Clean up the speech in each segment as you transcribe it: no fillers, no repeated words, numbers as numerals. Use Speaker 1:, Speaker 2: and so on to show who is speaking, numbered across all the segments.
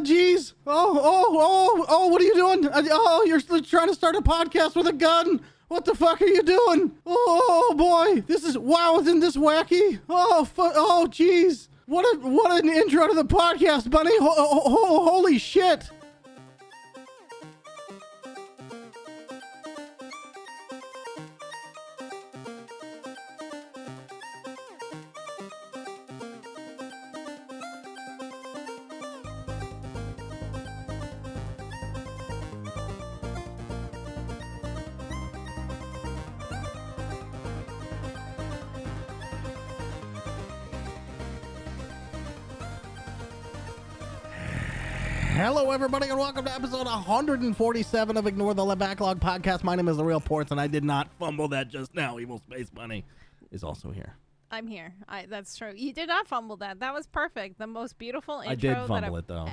Speaker 1: jeez. Oh, what are you doing? Oh, you're trying to start a podcast with a gun. What the fuck are you doing? Oh, boy. Wow, isn't this wacky? Oh, jeez. What an intro to the podcast, buddy. Holy shit. Hello, everybody, and welcome to episode 147 of Ignore the Backlog podcast. My name is The Real Portz, and I did not fumble that just now. Evil Space Bunny is also here.
Speaker 2: I'm here. That's true. You did not fumble that. That was perfect. The most beautiful intro.
Speaker 1: I did fumble it, though.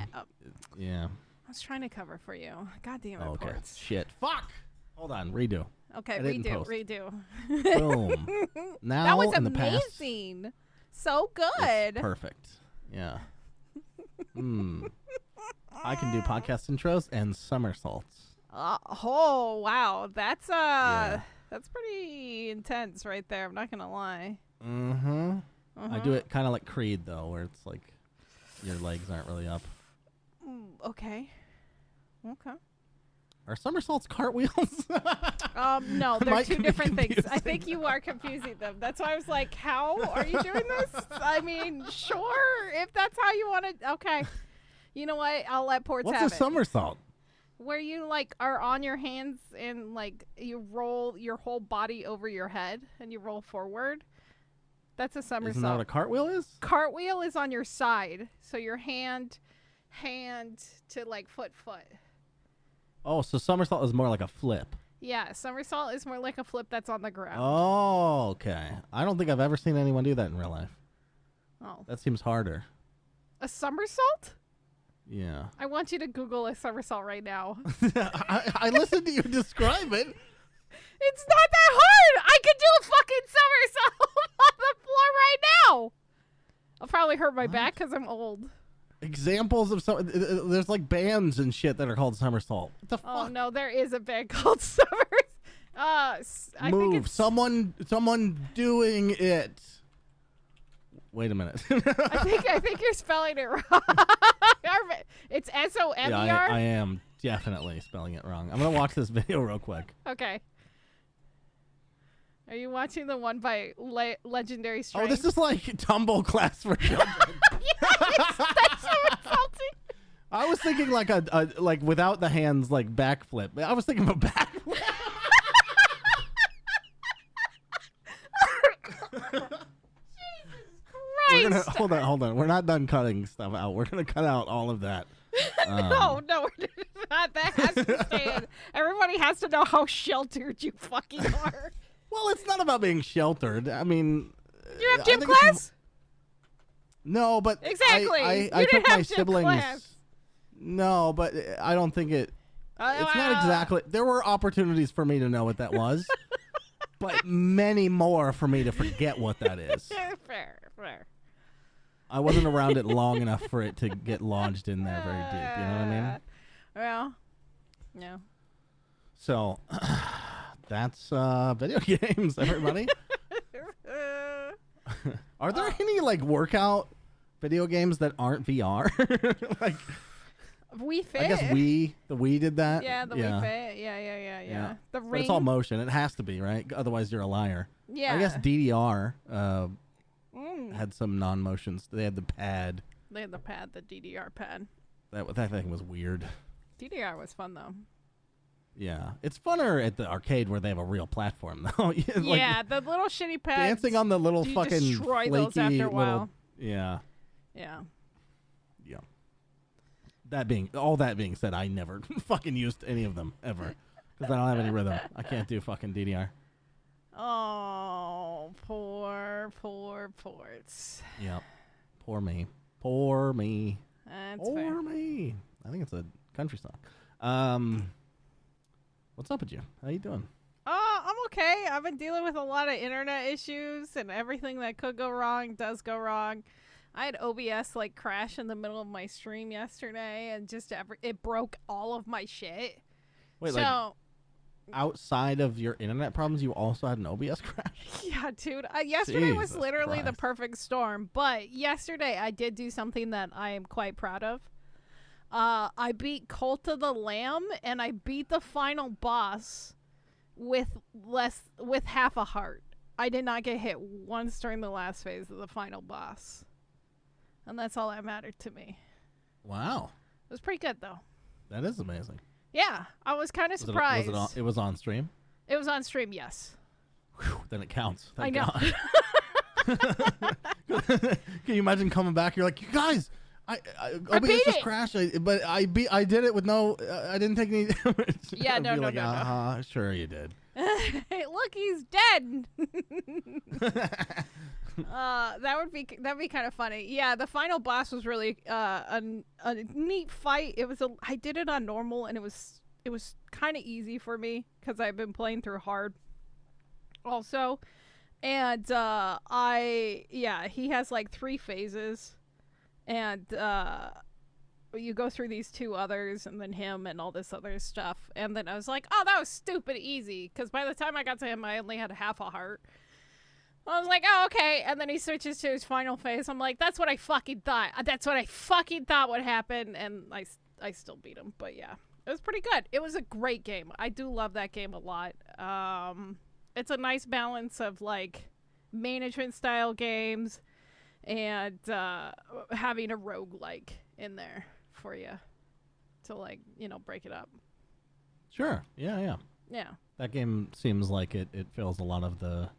Speaker 1: Yeah.
Speaker 2: I was trying to cover for you. God damn it,
Speaker 1: okay.
Speaker 2: Portz.
Speaker 1: Shit. Fuck. Hold on. Redo.
Speaker 2: Okay, redo.
Speaker 1: Boom. Now
Speaker 2: that was
Speaker 1: in
Speaker 2: amazing.
Speaker 1: The past,
Speaker 2: so good.
Speaker 1: Perfect. Yeah. I can do podcast intros and somersaults.
Speaker 2: Oh wow, that's pretty intense right there. I'm not gonna lie.
Speaker 1: I do it kind of like Creed though, where it's like your legs aren't really up.
Speaker 2: Okay.
Speaker 1: Are somersaults cartwheels?
Speaker 2: No, they're two different things. I think you are confusing them. That's why I was like, how are you doing this? I mean, sure, if that's how you want to. Okay. You know what? I'll let Portz have it.
Speaker 1: What's a somersault?
Speaker 2: Where you like are on your hands and like you roll your whole body over your head and you roll forward. That's a somersault.
Speaker 1: Isn't that what a cartwheel is?
Speaker 2: Cartwheel is on your side. So your hand to like foot.
Speaker 1: Oh, so somersault is more like a flip.
Speaker 2: Yeah, somersault is more like a flip that's on the ground.
Speaker 1: Oh, okay. I don't think I've ever seen anyone do that in real life.
Speaker 2: Oh.
Speaker 1: That seems harder.
Speaker 2: A somersault?
Speaker 1: Yeah.
Speaker 2: I want you to Google a somersault right now.
Speaker 1: I listened to you describe it.
Speaker 2: It's not that hard. I could do a fucking somersault on the floor right now. I'll probably hurt my back because I'm old.
Speaker 1: Examples of there's like bands and shit that are called somersault. What the fuck?
Speaker 2: Oh no, there is a band called somersault. I
Speaker 1: Move.
Speaker 2: think it's
Speaker 1: Someone doing it. Wait a minute.
Speaker 2: I think you're spelling it wrong. It's SOMER.
Speaker 1: Yeah, I am definitely spelling it wrong. I'm gonna watch this video real quick.
Speaker 2: Okay. Are you watching the one by Legendary Strength?
Speaker 1: Oh, this is like tumble class for children.
Speaker 2: Yes, that's so insulting.
Speaker 1: I was thinking like a like without the hands, like backflip. I was thinking of a backflip. Hold on. We're not done cutting stuff out. We're gonna cut out all of that.
Speaker 2: No, we're not. That has to stay in. Everybody has to know how sheltered you fucking are.
Speaker 1: Well, it's not about being sheltered. I mean,
Speaker 2: you have gym class?
Speaker 1: No, but
Speaker 2: exactly.
Speaker 1: I took my siblings.
Speaker 2: Class.
Speaker 1: No, but I don't think it. It's not exactly. There were opportunities for me to know what that was, but many more for me to forget what that is.
Speaker 2: Fair.
Speaker 1: I wasn't around it long enough for it to get lodged in there very deep. You know what I mean?
Speaker 2: Well, no.
Speaker 1: So, that's video games, everybody. Are there any like workout video games that aren't VR? Like
Speaker 2: Wii Fit.
Speaker 1: I guess the Wii did that.
Speaker 2: Yeah, the Wii Fit. Yeah. The Ring.
Speaker 1: But it's all motion. It has to be, right? Otherwise, you're a liar.
Speaker 2: Yeah.
Speaker 1: I guess DDR had some non-motions. They had the pad.
Speaker 2: They had the pad, the DDR pad.
Speaker 1: That thing was weird.
Speaker 2: DDR was fun though.
Speaker 1: Yeah, it's funner at the arcade where they have a real platform though. Like,
Speaker 2: yeah, the little shitty pads.
Speaker 1: Dancing on the little
Speaker 2: you
Speaker 1: fucking
Speaker 2: destroy
Speaker 1: flaky
Speaker 2: those after a while.
Speaker 1: Yeah. All that being said, I never fucking used any of them ever because I don't have any rhythm. I can't do fucking DDR.
Speaker 2: Oh, poor Portz.
Speaker 1: Yep. Poor me.
Speaker 2: That's fair.
Speaker 1: Me. I think it's a country song. What's up with you? How you doing?
Speaker 2: I'm okay. I've been dealing with a lot of internet issues and everything that could go wrong does go wrong. I had OBS like crash in the middle of my stream yesterday, and it broke all of my shit.
Speaker 1: Wait, like outside of your internet problems, you also had an OBS crash?
Speaker 2: Yeah, dude. Yesterday was literally the perfect storm, but yesterday I did do something that I am quite proud of. I beat Cult of the Lamb, and I beat the final boss with half a heart. I did not get hit once during the last phase of the final boss. And that's all that mattered to me.
Speaker 1: Wow.
Speaker 2: It was pretty good, though.
Speaker 1: That is amazing.
Speaker 2: Yeah, I was kind of surprised.
Speaker 1: It was on stream?
Speaker 2: It was on stream, yes.
Speaker 1: Whew, then it counts. Thank
Speaker 2: I know.
Speaker 1: God. Can you imagine coming back? You're like, you guys, OBS just crashed, but I did it with no. I didn't take any damage.
Speaker 2: Yeah, no.
Speaker 1: Sure you did.
Speaker 2: Hey, look, he's dead. That'd be kind of funny. Yeah, the final boss was really a neat fight. I did it on normal, and it was kind of easy for me because I've been playing through hard also. And he has like 3 phases, and you go through these 2 others, and then him, and all this other stuff. And then I was like, oh, that was stupid easy, because by the time I got to him, I only had half a heart. I was like, oh, okay. And then he switches to his final phase. I'm like, that's what I fucking thought. That's what I fucking thought would happen. And I still beat him. But yeah, it was pretty good. It was a great game. I do love that game a lot. It's a nice balance of like management style games and having a roguelike in there for you to like, break it up.
Speaker 1: Sure. Yeah. That game seems like it fills a lot of the...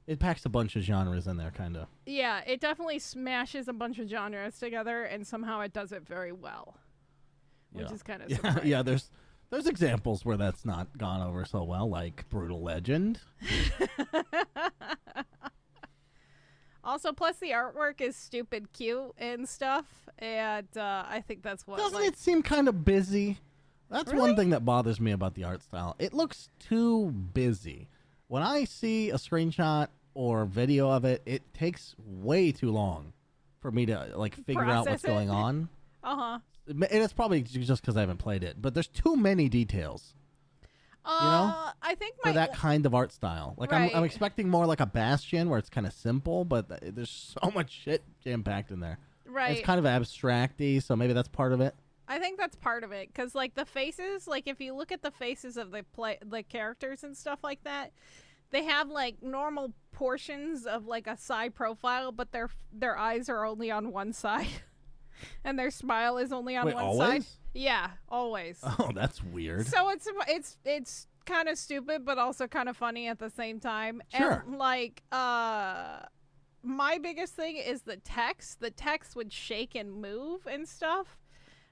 Speaker 1: It packs a bunch of genres in there, kind of.
Speaker 2: Yeah, it definitely smashes a bunch of genres together, and somehow it does it very well. Which is kind of surprising.
Speaker 1: Yeah, there's examples where that's not gone over so well, like Brutal Legend.
Speaker 2: Also, plus the artwork is stupid cute and stuff, and I think that's what...
Speaker 1: Doesn't it seem kind of busy? That's one thing that bothers me about the art style. It looks too busy. When I see a screenshot or video of it, it takes way too long for me to like figure out what's going on.
Speaker 2: Uh-huh.
Speaker 1: And it's probably just because I haven't played it, but there's too many details.
Speaker 2: I think
Speaker 1: for that kind of art style. Like I'm expecting more like a Bastion where it's kind of simple, but there's so much shit jam-packed in there.
Speaker 2: Right.
Speaker 1: And it's kind of abstract-y, so maybe that's part of it.
Speaker 2: I think that's part of it, because like the faces, like if you look at the faces of the characters and stuff like that, they have like normal portions of like a side profile, but their eyes are only on one side, and their smile is only on one side. Yeah, always.
Speaker 1: Oh, that's weird.
Speaker 2: So it's kind of stupid, but also kind of funny at the same time.
Speaker 1: Sure.
Speaker 2: And like my biggest thing is the text. The text would shake and move and stuff.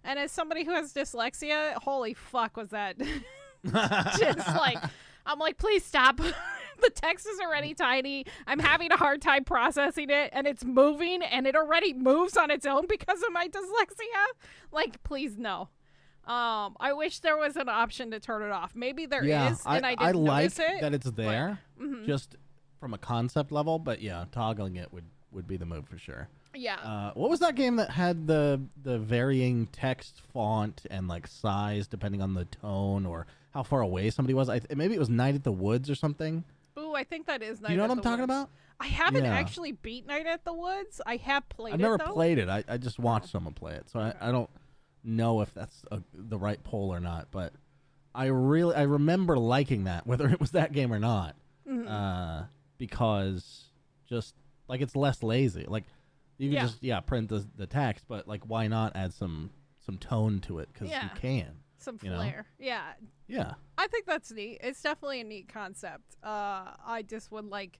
Speaker 2: And as somebody who has dyslexia, holy fuck was that just like, I'm like, please stop. The text is already tiny. I'm having a hard time processing it, and it's moving, and it already moves on its own because of my dyslexia. Like, please no. I wish there was an option to turn it off. Maybe there is, and I didn't notice it.
Speaker 1: I like that it's there, just from a concept level, but yeah, toggling it would be the move for sure.
Speaker 2: Yeah.
Speaker 1: What was that game that had the varying text font and like size depending on the tone or how far away somebody was? Maybe it was Night at the Woods or something.
Speaker 2: Ooh, I think that is Night at the Woods.
Speaker 1: Do you know what I'm talking about?
Speaker 2: I haven't actually beat Night at the Woods. I have played it,
Speaker 1: I've never played it. I just watched someone play it, so I don't know if that's the right poll or not. But I remember liking that, whether it was that game or not, because just like it's less lazy. Like you can just print the text, but like why not add some tone to it, because you can.
Speaker 2: Some flair. Yeah.
Speaker 1: Yeah.
Speaker 2: I think that's neat. It's definitely a neat concept. I just would like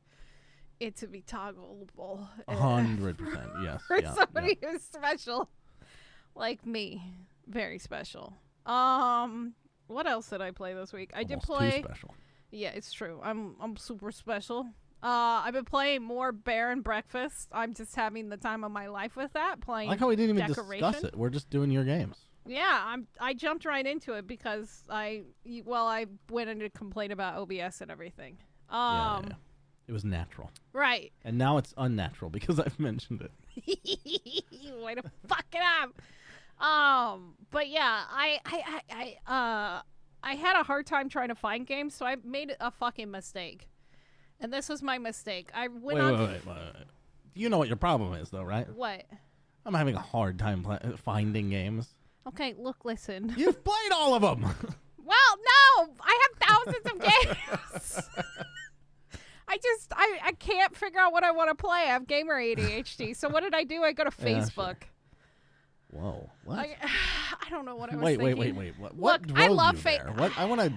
Speaker 2: it to be toggleable.
Speaker 1: 100%. Yes.
Speaker 2: For somebody who's special like me. Very special. What else did I play this week? I did play...
Speaker 1: too special.
Speaker 2: Yeah, it's true. I'm super special. I've been playing more Bear and Breakfast. I'm just having the time of my life with that. Playing
Speaker 1: I like how we didn't even discuss it. We're just doing your games.
Speaker 2: Yeah, I jumped right into it because I went in to complain about OBS and everything.
Speaker 1: Yeah. It was natural.
Speaker 2: Right.
Speaker 1: And now it's unnatural because I've mentioned it.
Speaker 2: Way to fuck it up. But yeah, I had a hard time trying to find games, so I made a fucking mistake. And this was my mistake. I went
Speaker 1: wait. You know what your problem is, though, right?
Speaker 2: What?
Speaker 1: I'm having a hard time finding games.
Speaker 2: Okay, look, listen.
Speaker 1: You've played all of them.
Speaker 2: Well, no! I have thousands of games! I can't figure out what I want to play. I have gamer ADHD. So what did I do? I go to Facebook.
Speaker 1: Sure. Whoa. What?
Speaker 2: I don't know what I was thinking.
Speaker 1: Wait. What
Speaker 2: Look,
Speaker 1: drove
Speaker 2: I love
Speaker 1: you there? What? I want to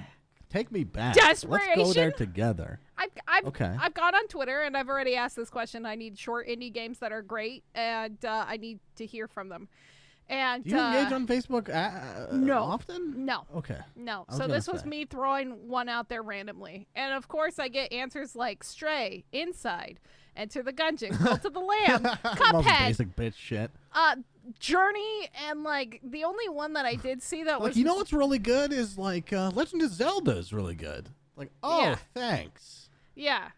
Speaker 1: take me back.
Speaker 2: Desperation.
Speaker 1: Let's go there together.
Speaker 2: I've gone on Twitter and I've already asked this question. I need short indie games that are great, and I need to hear from them. And
Speaker 1: do you engage on Facebook
Speaker 2: no.
Speaker 1: often?
Speaker 2: No.
Speaker 1: Okay.
Speaker 2: No. So this was me throwing one out there randomly. And of course I get answers like Stray, Inside, Enter the Gungeon, Cult of the Lamb, Cuphead.
Speaker 1: Most basic bitch shit.
Speaker 2: Journey, and like the only one that I did see that was...
Speaker 1: You know what's really good is like Legend of Zelda is really good. Like, thanks.
Speaker 2: Yeah.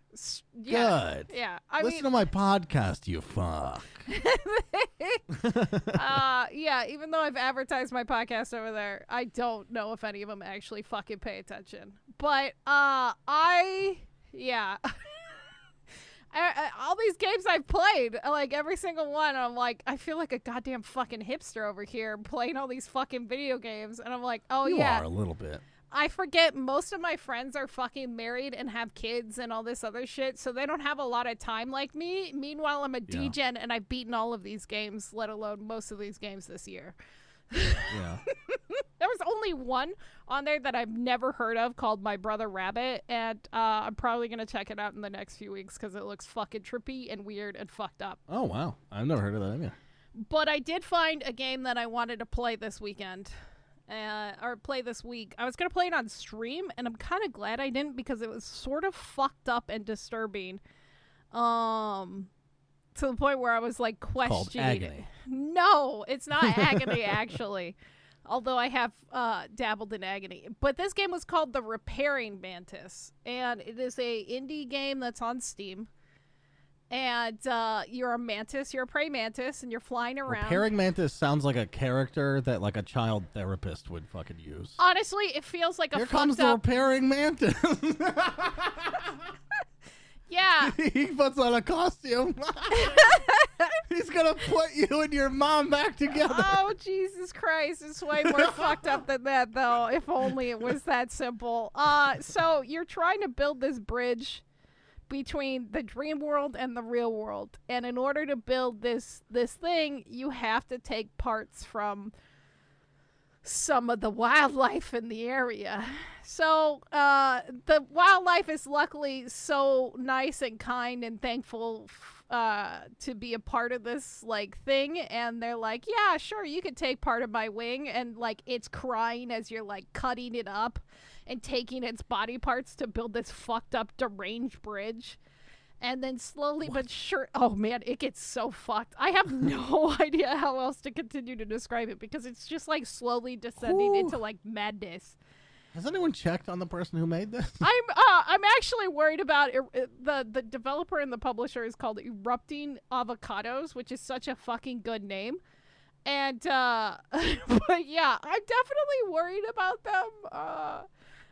Speaker 1: Good.
Speaker 2: Yeah.
Speaker 1: Listen to my podcast, you fuck.
Speaker 2: Yeah, even though I've advertised my podcast over there, I don't know if any of them actually fucking pay attention. But, yeah. All these games I've played, like every single one, I'm like, I feel like a goddamn fucking hipster over here playing all these fucking video games. And I'm like,
Speaker 1: you are a little bit.
Speaker 2: I forget most of my friends are fucking married and have kids and all this other shit, so they don't have a lot of time like me. Meanwhile, I'm a degen and I've beaten all of these games, let alone most of these games this year.
Speaker 1: Yeah.
Speaker 2: There was only one on there that I've never heard of called My Brother Rabbit, and I'm probably going to check it out in the next few weeks because it looks fucking trippy and weird and fucked up.
Speaker 1: Oh, wow. I've never heard of that either.
Speaker 2: But I did find a game that I wanted to play this weekend. Or play this week. I was going to play it on stream, and I'm kind of glad I didn't because it was sort of fucked up and disturbing. To the point where I was like questioning it. No, it's not Agony actually. Although I have dabbled in Agony. But this game was called The Repairing Mantis, and it is a indie game that's on Steam. And you're a mantis, you're a prey mantis, and you're flying around.
Speaker 1: Repairing Mantis sounds like a character that like a child therapist would fucking use.
Speaker 2: Honestly, it feels like
Speaker 1: Here comes the Repairing Mantis.
Speaker 2: Yeah.
Speaker 1: He puts on a costume. He's gonna put you and your mom back together.
Speaker 2: Oh, Jesus Christ. It's way more fucked up than that, though. If only it was that simple. So you're trying to build this bridge between the dream world and the real world, and in order to build this thing, you have to take parts from some of the wildlife in the area. So the wildlife is luckily so nice and kind and thankful to be a part of this like thing, and they're like, yeah, sure, you could take part of my wing, and like it's crying as you're like cutting it up and taking its body parts to build this fucked up deranged bridge. And then slowly but sure, oh man, it gets so fucked. I have no idea how else to continue to describe it because it's just like slowly descending into like madness.
Speaker 1: Has anyone checked on the person who made this?
Speaker 2: I'm actually worried about the developer and the publisher is called Erupting Avocados, which is such a fucking good name. And but yeah, I'm definitely worried about them.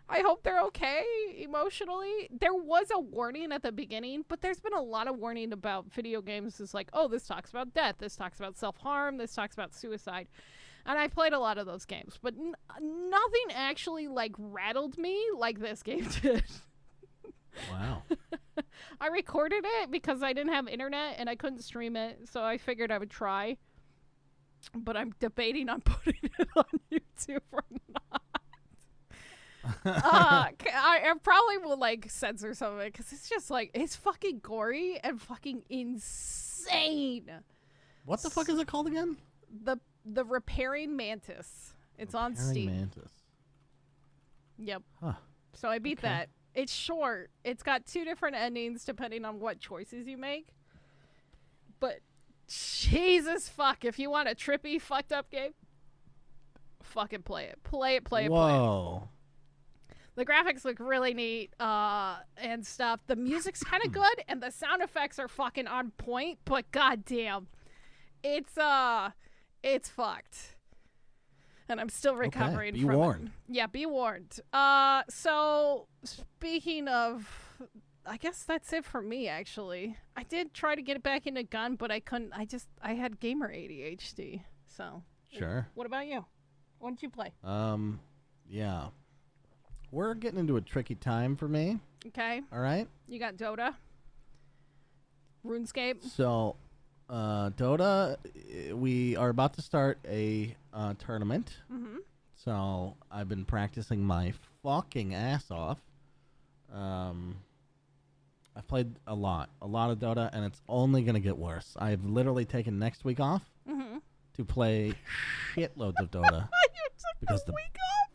Speaker 2: I hope they're okay emotionally. There was a warning at the beginning, but there's been a lot of warning about video games. It's like, oh, this talks about death. This talks about self-harm. This talks about suicide. And I played a lot of those games, but nothing actually, like, rattled me like this game did.
Speaker 1: Wow.
Speaker 2: I recorded it because I didn't have internet and I couldn't stream it, so I figured I would try. But I'm debating on putting it on YouTube or not. I probably will like censor some of it because it's just like it's fucking gory and fucking insane.
Speaker 1: What the fuck is it called again?
Speaker 2: The Repairing Mantis. It's on Steam.
Speaker 1: Mantis.
Speaker 2: Yep.
Speaker 1: Huh.
Speaker 2: So I beat that. It's short. It's got 2 different endings depending on what choices you make. But Jesus fuck, if you want a trippy, fucked up game, fucking play it. Play it.
Speaker 1: Whoa.
Speaker 2: The graphics look really neat and stuff. The music's kind of good, and the sound effects are fucking on point, but goddamn. it's fucked. And I'm still recovering
Speaker 1: be
Speaker 2: from
Speaker 1: warned.
Speaker 2: it. Yeah, be warned. So speaking of, I guess that's it for me, actually. I did try to get back into gun, but I couldn't. I had gamer ADHD. So.
Speaker 1: Sure.
Speaker 2: What about you? What did you play?
Speaker 1: Yeah. We're getting into a tricky time for me.
Speaker 2: Okay.
Speaker 1: All right.
Speaker 2: You got Dota. RuneScape.
Speaker 1: So, Dota, we are about to start a tournament.
Speaker 2: Mm-hmm.
Speaker 1: So I've been practicing my fucking ass off. I've played a lot of Dota, and it's only gonna get worse. I've literally taken next week off to play shitloads of Dota.
Speaker 2: You took
Speaker 1: because
Speaker 2: the
Speaker 1: the
Speaker 2: week off?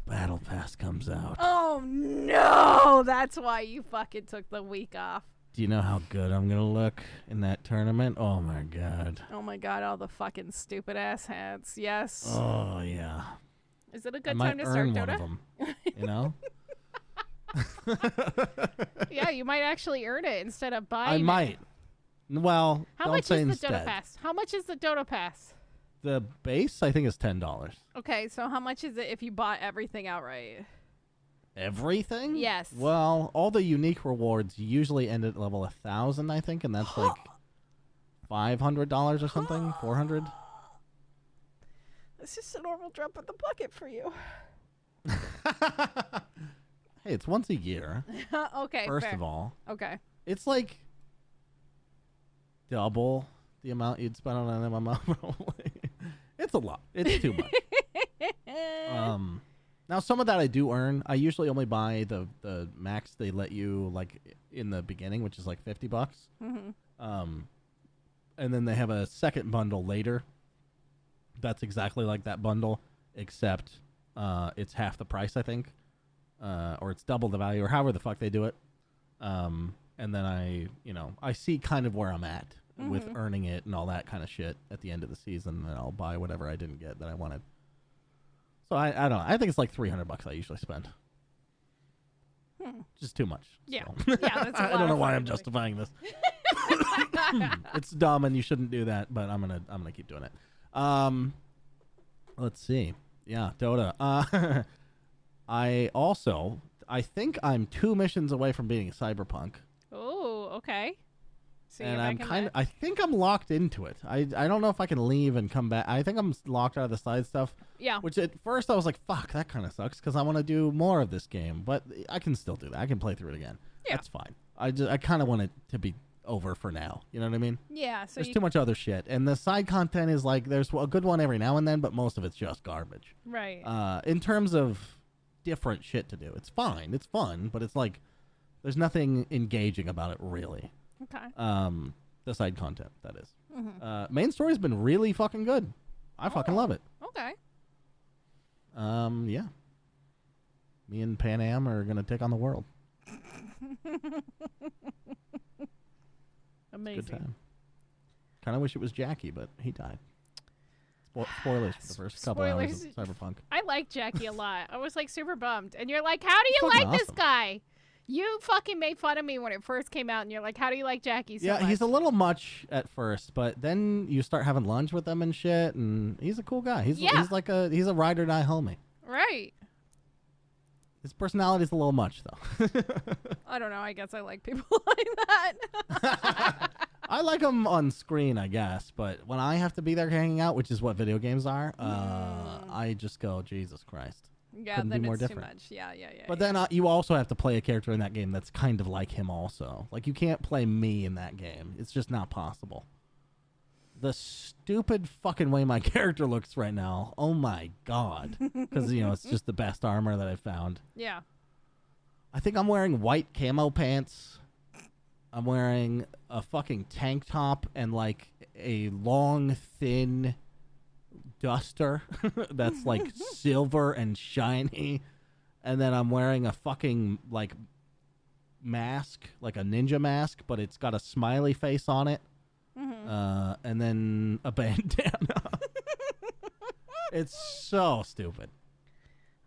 Speaker 1: Battle Pass comes out.
Speaker 2: Oh no! That's why you fucking took the week off.
Speaker 1: Do you know how good I'm gonna look in that tournament? Oh my god.
Speaker 2: Oh my god, all the fucking stupid ass hats. Yes.
Speaker 1: Oh yeah.
Speaker 2: Is it a good
Speaker 1: I
Speaker 2: time
Speaker 1: might
Speaker 2: to start
Speaker 1: earn
Speaker 2: Dota?
Speaker 1: one of them. You know?
Speaker 2: Yeah, you might actually earn it instead of buying
Speaker 1: I might. Well,
Speaker 2: How
Speaker 1: don't
Speaker 2: much
Speaker 1: say
Speaker 2: is the
Speaker 1: instead.
Speaker 2: Dota Pass? How much is the Dota Pass?
Speaker 1: The base, I think, is $10.
Speaker 2: Okay, so how much is it if you bought everything outright?
Speaker 1: Everything?
Speaker 2: Yes.
Speaker 1: Well, all the unique rewards usually end at level 1,000, I think, and that's like $500 or something, $400.
Speaker 2: It's just a normal drop in the bucket for you.
Speaker 1: Hey, it's once a year.
Speaker 2: Okay,
Speaker 1: First
Speaker 2: fair.
Speaker 1: of all,
Speaker 2: Okay.
Speaker 1: it's like double the amount you'd spend on an MMO. Probably. It's a lot. It's too much. Now some of that I do earn. I usually only buy the max they let you like in the beginning, which is like $50.
Speaker 2: Mm-hmm.
Speaker 1: And then they have a second bundle later. That's exactly like that bundle, except it's half the price, I think, or it's double the value, or however the fuck they do it. And then I see kind of where I'm at with earning it and all that kind of shit at the end of the season, and I'll buy whatever I didn't get that I wanted. So I don't know. I think it's like $300 I usually spend. Just too much.
Speaker 2: Yeah.
Speaker 1: So.
Speaker 2: Yeah, that's a lot
Speaker 1: I don't know
Speaker 2: of
Speaker 1: why
Speaker 2: fucking
Speaker 1: I'm justifying this. It's dumb and you shouldn't do that, but I'm gonna keep doing it. Let's see. Yeah, Dota. I think I'm 2 missions away from beating Cyberpunk.
Speaker 2: Oh, okay. So
Speaker 1: And
Speaker 2: you're back in
Speaker 1: I think I'm locked into it. I don't know if I can leave and come back. I think I'm locked out of the side stuff.
Speaker 2: Yeah.
Speaker 1: Which at first I was like, fuck, that kind of sucks because I want to do more of this game. But I can still do that. I can play through it again.
Speaker 2: Yeah.
Speaker 1: That's fine. I kind of want it to be over for now. You know what I mean?
Speaker 2: Yeah. So
Speaker 1: there's too much other shit. And the side content is like, there's a good one every now and then, but most of it's just garbage.
Speaker 2: Right.
Speaker 1: In terms of different shit to do, it's fine. It's fun, but it's like, there's nothing engaging about it really.
Speaker 2: Okay.
Speaker 1: The side content, that is. Main story's been really fucking good. I fucking love it.
Speaker 2: Okay.
Speaker 1: Yeah. Me and Pan Am are gonna take on the world.
Speaker 2: Amazing.
Speaker 1: Good time. Kind of wish it was Jackie, but he died. Spoilers for the first couple hours of Cyberpunk.
Speaker 2: I like Jackie a lot. I was like super bummed, and you're like, "How do you
Speaker 1: Fucking
Speaker 2: like this
Speaker 1: awesome.
Speaker 2: guy?" You fucking made fun of me when it first came out, and you're like, "How do you like Jackie?" So much?
Speaker 1: He's a little much at first, but then you start having lunch with him and shit, and he's a cool guy. He's like he's a ride or die homie.
Speaker 2: Right.
Speaker 1: His personality's a little much though.
Speaker 2: I don't know. I guess I like people like that.
Speaker 1: I like him on screen, I guess, but when I have to be there hanging out, which is what video games are, I just go, Jesus Christ.
Speaker 2: Yeah,
Speaker 1: Couldn't
Speaker 2: then
Speaker 1: be more
Speaker 2: it's
Speaker 1: different.
Speaker 2: too much. Yeah.
Speaker 1: But then you also have to play a character in that game that's kind of like him also. Like, you can't play me in that game. It's just not possible. The stupid fucking way my character looks right now, oh my god. Because, it's just the best armor that I've found.
Speaker 2: Yeah.
Speaker 1: I think I'm wearing white camo pants. I'm wearing a fucking tank top and, like, a long, thin duster that's like silver and shiny, and then I'm wearing a fucking like mask, like a ninja mask, but it's got a smiley face on it, and then a bandana. It's so stupid,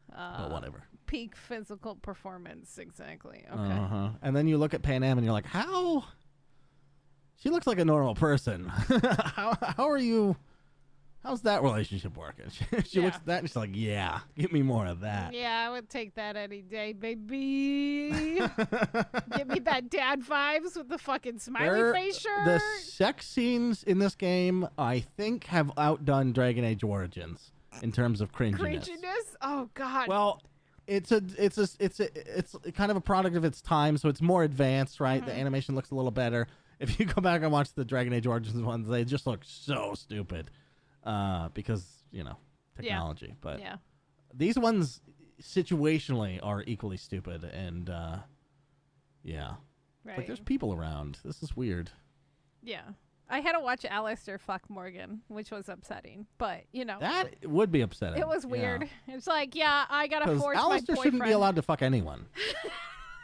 Speaker 1: but whatever.
Speaker 2: Peak physical performance, exactly. Okay.
Speaker 1: And then you look at Pan Am and you're like, how She looks like a normal person. How are you? How's that relationship working? She looks at that and she's like, yeah, give me more of that.
Speaker 2: Yeah, I would take that any day, baby. Give me that dad vibes with the fucking smiley face shirt.
Speaker 1: The sex scenes in this game, I think, have outdone Dragon Age Origins in terms of cringiness.
Speaker 2: Cringiness? Oh God.
Speaker 1: Well, it's kind of a product of its time, so it's more advanced, right? The animation looks a little better. If you go back and watch the Dragon Age Origins ones, they just look so stupid. Because, technology.
Speaker 2: Yeah.
Speaker 1: But these ones situationally are equally stupid. And,
Speaker 2: Right.
Speaker 1: Like, there's people around. This is weird.
Speaker 2: Yeah. I had to watch Alistair fuck Morgan, which was upsetting. But,
Speaker 1: That would be upsetting.
Speaker 2: it was weird. It's like, I got to force my
Speaker 1: Alistair
Speaker 2: boyfriend.
Speaker 1: shouldn't be allowed to fuck anyone.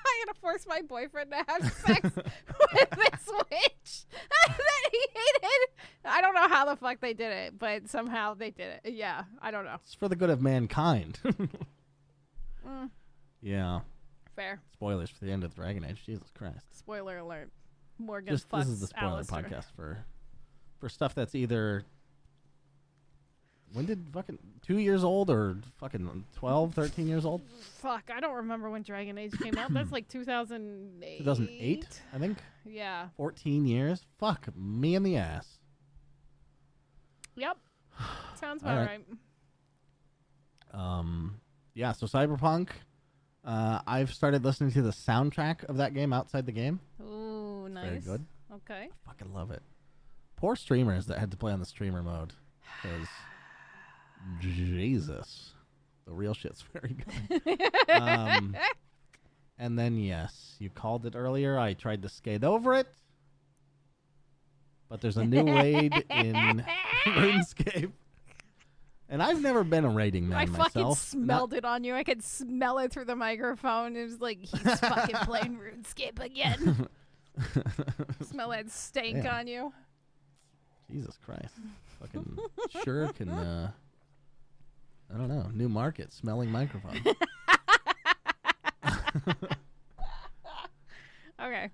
Speaker 2: I gotta force my boyfriend to have sex with this witch that he hated. I don't know how the fuck they did it, but somehow they did it. Yeah, I don't know.
Speaker 1: It's for the good of mankind. Yeah.
Speaker 2: Fair.
Speaker 1: Spoilers for the end of Dragon Age. Jesus Christ.
Speaker 2: Spoiler alert. Morgan fucks
Speaker 1: This is the spoiler
Speaker 2: Alistair.
Speaker 1: podcast for stuff that's either... When did fucking 2 years old or fucking 12, 13 years old?
Speaker 2: Fuck, I don't remember when Dragon Age came out. That's like 2008.
Speaker 1: 2008, I think.
Speaker 2: Yeah.
Speaker 1: 14 years. Fuck me in the ass.
Speaker 2: Yep. Sounds about right.
Speaker 1: Yeah, so Cyberpunk. I've started listening to the soundtrack of that game outside the game.
Speaker 2: Ooh, nice.
Speaker 1: Very good.
Speaker 2: Okay.
Speaker 1: I fucking love it. Poor streamers that had to play on the streamer mode. Because... Jesus. The real shit's very good. And then, yes, you called it earlier. I tried to skate over it. But there's a new raid in RuneScape. And I've never been a raiding man myself.
Speaker 2: I fucking smelled it on you. I could smell it through the microphone. It was like, he's fucking playing RuneScape again. Smell that stank on you.
Speaker 1: Jesus Christ. Fucking sure can... I don't know. New market, smelling microphone.
Speaker 2: Okay.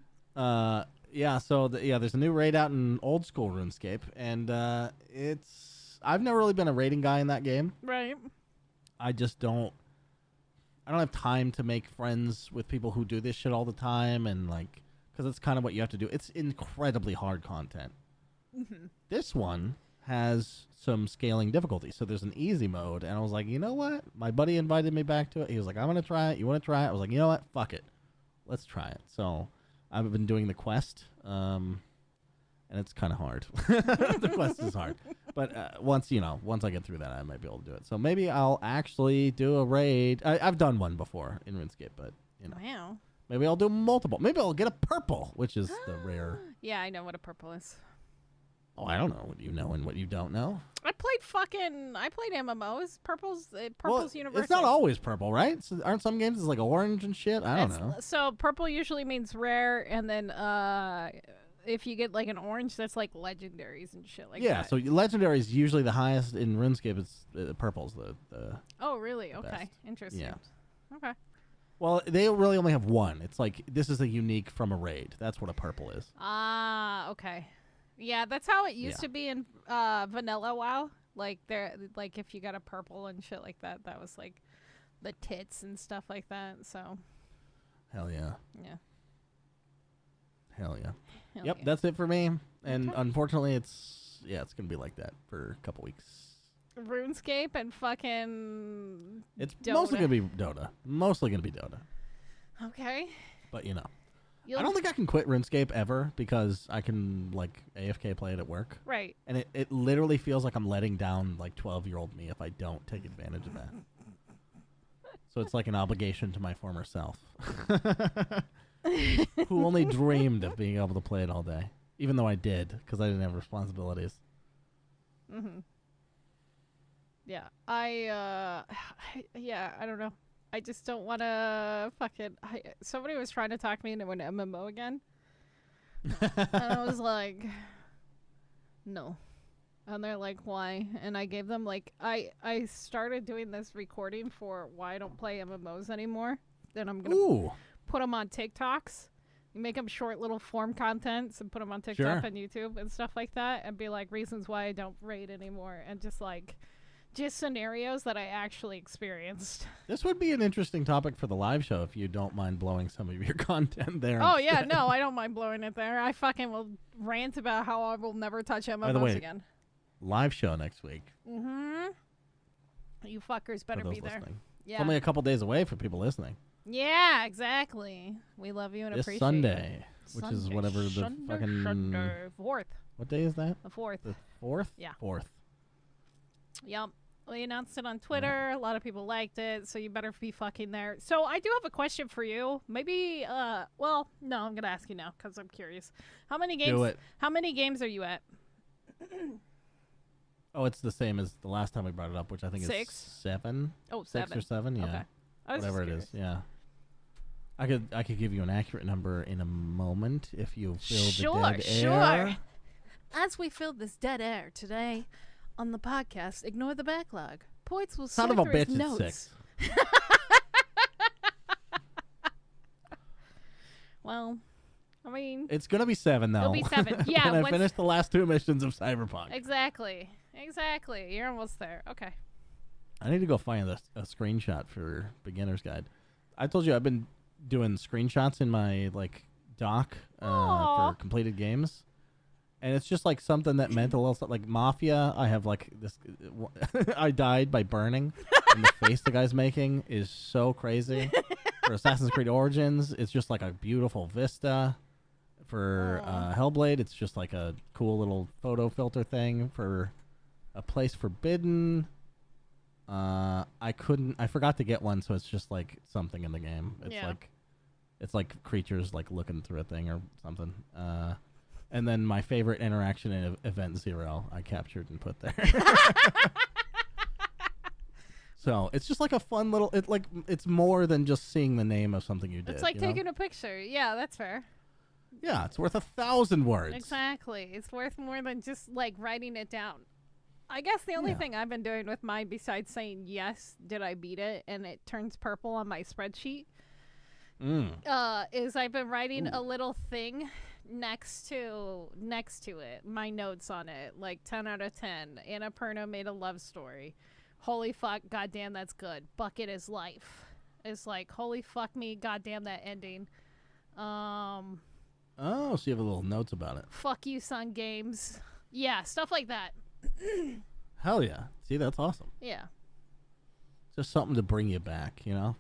Speaker 1: Yeah, so there's a new raid out in old school RuneScape, and I've never really been a raiding guy in that game.
Speaker 2: Right.
Speaker 1: I don't have time to make friends with people who do this shit all the time, and because it's kind of what you have to do. It's incredibly hard content. Mm-hmm. This one has some scaling difficulty. So there's an easy mode, and I was like, you know what? My buddy invited me back to it. He was like, I'm going to try it. You want to try it? I was like, you know what? Fuck it. Let's try it. So I've been doing the quest, and it's kind of hard. The quest is hard. But once I get through that, I might be able to do it. So maybe I'll actually do a raid. I've done one before in RuneScape, but,
Speaker 2: Wow.
Speaker 1: Maybe I'll do multiple. Maybe I'll get a purple, which is the rare.
Speaker 2: Yeah, I know what a purple is.
Speaker 1: Oh, I don't know what you know and what you don't know.
Speaker 2: I played MMOs. Purple's universal.
Speaker 1: It's not always purple, right? So aren't some games it's like orange and shit? I don't know.
Speaker 2: So purple usually means rare, and then if you get like an orange, that's like legendaries and shit like that.
Speaker 1: Yeah, so legendary is usually the highest in RuneScape. It's purple's the
Speaker 2: Oh, really? Okay,
Speaker 1: best.
Speaker 2: interesting.
Speaker 1: Yeah.
Speaker 2: Okay.
Speaker 1: Well, they really only have one. It's like this is a unique from a raid. That's what a purple is.
Speaker 2: Ah, okay. Yeah, that's how it used to be in vanilla WoW. Like if you got a purple and shit like that, that was like the tits and stuff like that. So.
Speaker 1: Hell yeah.
Speaker 2: Yeah.
Speaker 1: Hell yeah.
Speaker 2: Hell
Speaker 1: Yep,
Speaker 2: yeah.
Speaker 1: that's it for me. And unfortunately, it's gonna be like that for a couple weeks.
Speaker 2: RuneScape and fucking.
Speaker 1: It's
Speaker 2: Dota.
Speaker 1: mostly gonna be Dota. Mostly gonna be Dota.
Speaker 2: Okay.
Speaker 1: But I don't think I can quit RuneScape ever because I can AFK play it at work.
Speaker 2: Right.
Speaker 1: And it literally feels like I'm letting down 12-year-old me if I don't take advantage of that. So it's like an obligation to my former self. Who only dreamed of being able to play it all day. Even though I did, because I didn't have responsibilities.
Speaker 2: Mm-hmm. Yeah. I don't know. I just don't want to fucking... somebody was trying to talk me into an MMO again. And I was like, no. And they're like, why? And I gave them I started doing this recording for why I don't play MMOs anymore. Then I'm going to put them on TikToks. You make them short little form contents and put them on TikTok and YouTube and stuff like that, and be like reasons why I don't raid anymore, and just scenarios that I actually experienced.
Speaker 1: This would be an interesting topic for the live show if you don't mind blowing some of your content there.
Speaker 2: Oh yeah, no, I don't mind blowing it there. I fucking will rant about how I will never touch MMOs again.
Speaker 1: Live show next week.
Speaker 2: Mm-hmm. You fuckers better be there. Yeah.
Speaker 1: It's only a couple days away for people listening.
Speaker 2: Yeah, exactly. We love you and appreciate
Speaker 1: Sunday,
Speaker 2: you.
Speaker 1: Which is whatever the fucking...
Speaker 2: Sunday. 4th.
Speaker 1: What day is that?
Speaker 2: The 4th.
Speaker 1: The 4th?
Speaker 2: Yeah.
Speaker 1: 4th.
Speaker 2: Yep. We announced it on Twitter. A lot of people liked it, so you better be fucking there. So I do have a question for you. Maybe, well, no, I'm going to ask you now because I'm curious. How many games?
Speaker 1: Do it.
Speaker 2: How many games are you at?
Speaker 1: Oh, it's the same as the last time we brought it up, which I think
Speaker 2: 6?
Speaker 1: is 7.
Speaker 2: Oh,
Speaker 1: 6
Speaker 2: 7.
Speaker 1: or 7, yeah.
Speaker 2: Okay.
Speaker 1: Whatever it is, yeah. I could give you an accurate number in a moment if you fill the dead air.
Speaker 2: Sure. As we fill this dead air today on the podcast, ignore the backlog. Portz will sort through his notes.
Speaker 1: It's 6.
Speaker 2: Well, I mean,
Speaker 1: it's gonna be 7 though.
Speaker 2: It'll be 7. Yeah.
Speaker 1: When I finish the last 2 missions of Cyberpunk.
Speaker 2: Exactly. You're almost there. Okay.
Speaker 1: I need to go find a screenshot for beginner's guide. I told you I've been doing screenshots in my doc for completed games, and it's just something that meant a little stuff. Like Mafia, I have this. I died by burning, and the face the guy's making is so crazy. For Assassin's Creed Origins, it's just a beautiful vista. For Hellblade, it's just a cool little photo filter thing. For A Place Forbidden, I forgot to get one, so it's just something in the game. It's it's creatures looking through a thing or something. And then my favorite interaction in Event Zero, I captured and put there. So it's just a fun little. It's more than just seeing the name of something you did.
Speaker 2: It's taking a picture. Yeah, that's fair.
Speaker 1: Yeah, it's worth 1,000 words.
Speaker 2: Exactly, it's worth more than just writing it down. I guess the only thing I've been doing with mine, besides saying yes, did I beat it, and it turns purple on my spreadsheet, is I've been writing a little thing next to it, my notes on it, 10 out of 10. Annapurna made a love story. Holy fuck, goddamn, that's good. Bucket is life. It's holy fuck me, goddamn that ending.
Speaker 1: Oh, so you have a little notes about it.
Speaker 2: Fuck you, Sun Games. Yeah, stuff like that.
Speaker 1: Hell yeah. See, that's awesome.
Speaker 2: Yeah.
Speaker 1: Just something to bring you back,
Speaker 2: Yeah.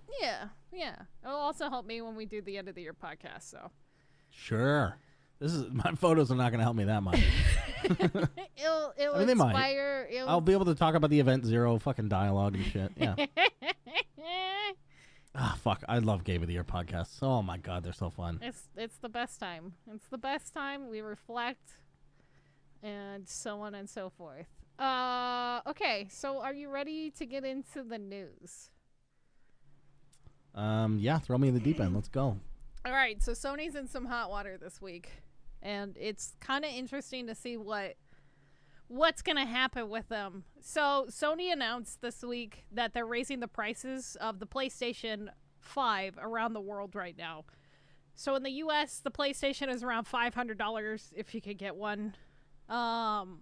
Speaker 2: It'll also help me when we do the end of the year podcast, so.
Speaker 1: Sure. My photos are not going to help me that much.
Speaker 2: It'll inspire.
Speaker 1: I'll be able to talk about the Event Zero fucking dialogue and shit. Yeah. Fuck. I love Game of the Year podcasts. Oh my God, they're so fun.
Speaker 2: It's the best time. It's the best time. We reflect and so on and so forth. Okay, so are you ready to get into the news?
Speaker 1: Yeah, throw me in the deep end. Let's go.
Speaker 2: All right, so Sony's in some hot water this week, and it's kind of interesting to see what's going to happen with them. So Sony announced this week that they're raising the prices of the PlayStation 5 around the world right now. So in the US, the PlayStation is around $500 if you could get one. Around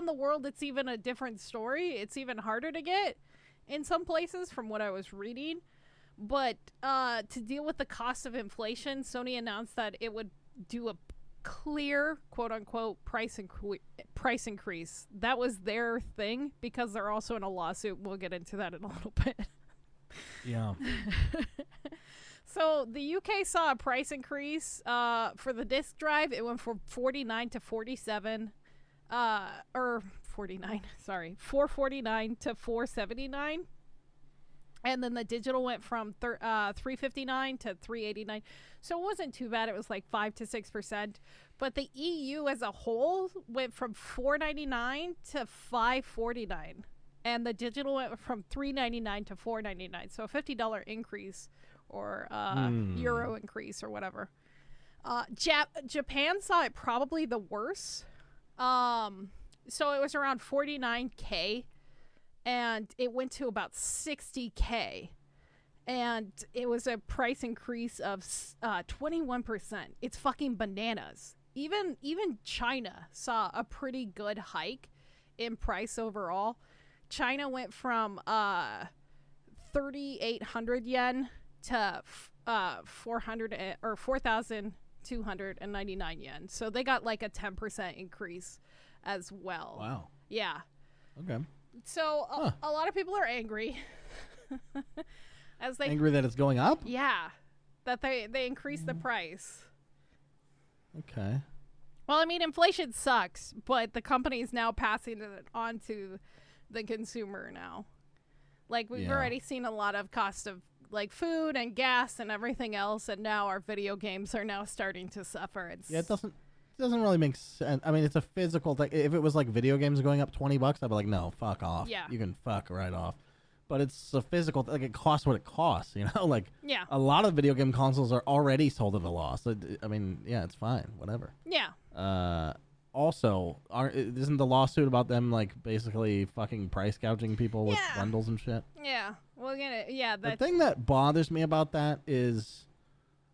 Speaker 2: the world, it's even a different story. It's even harder to get in some places from what I was reading. But to deal with the cost of inflation, Sony announced that it would do a clear, quote-unquote, price increase. That was their thing because they're also in a lawsuit. We'll get into that in a little bit.
Speaker 1: Yeah.
Speaker 2: So the UK saw a price increase for the disk drive. It went from 49 to 47. Or 49, sorry. 449 to 479. And then the digital went from 359 to 389. So it wasn't too bad. It was 5 to 6%. But the EU as a whole went from 499 to 549. And the digital went from 399 to 499. So a $50 increase or euro increase or whatever. Japan saw it probably the worst. So it was around 49K. And it went to about 60K. And it was a price increase of 21%. It's fucking bananas. Even China saw a pretty good hike in price overall. China went from 3,800 yen to 4,299 yen. So they got like a 10% increase as well.
Speaker 1: Wow.
Speaker 2: Yeah.
Speaker 1: Okay.
Speaker 2: So a lot of people are angry.
Speaker 1: Angry that it's going up?
Speaker 2: Yeah. That they increased the price.
Speaker 1: Okay.
Speaker 2: Well, I mean, inflation sucks, but the company's now passing it on to the consumer now. Like, we've already seen a lot of cost of, like, food and gas and everything else, and now our video games are now starting to suffer.
Speaker 1: It doesn't really make sense. I mean, it's a physical thing. If it was like video games going up $20, I'd be like, no, fuck off.
Speaker 2: Yeah.
Speaker 1: You can fuck right off. But it's a physical, like, it costs what it costs, you know? Like,
Speaker 2: yeah.
Speaker 1: A lot of video game consoles are already sold at a loss. I mean, yeah, it's fine. Whatever.
Speaker 2: Yeah.
Speaker 1: Also, isn't the lawsuit about them, like, basically fucking price gouging people with bundles and shit?
Speaker 2: Yeah. Well,
Speaker 1: the thing that bothers me about that is,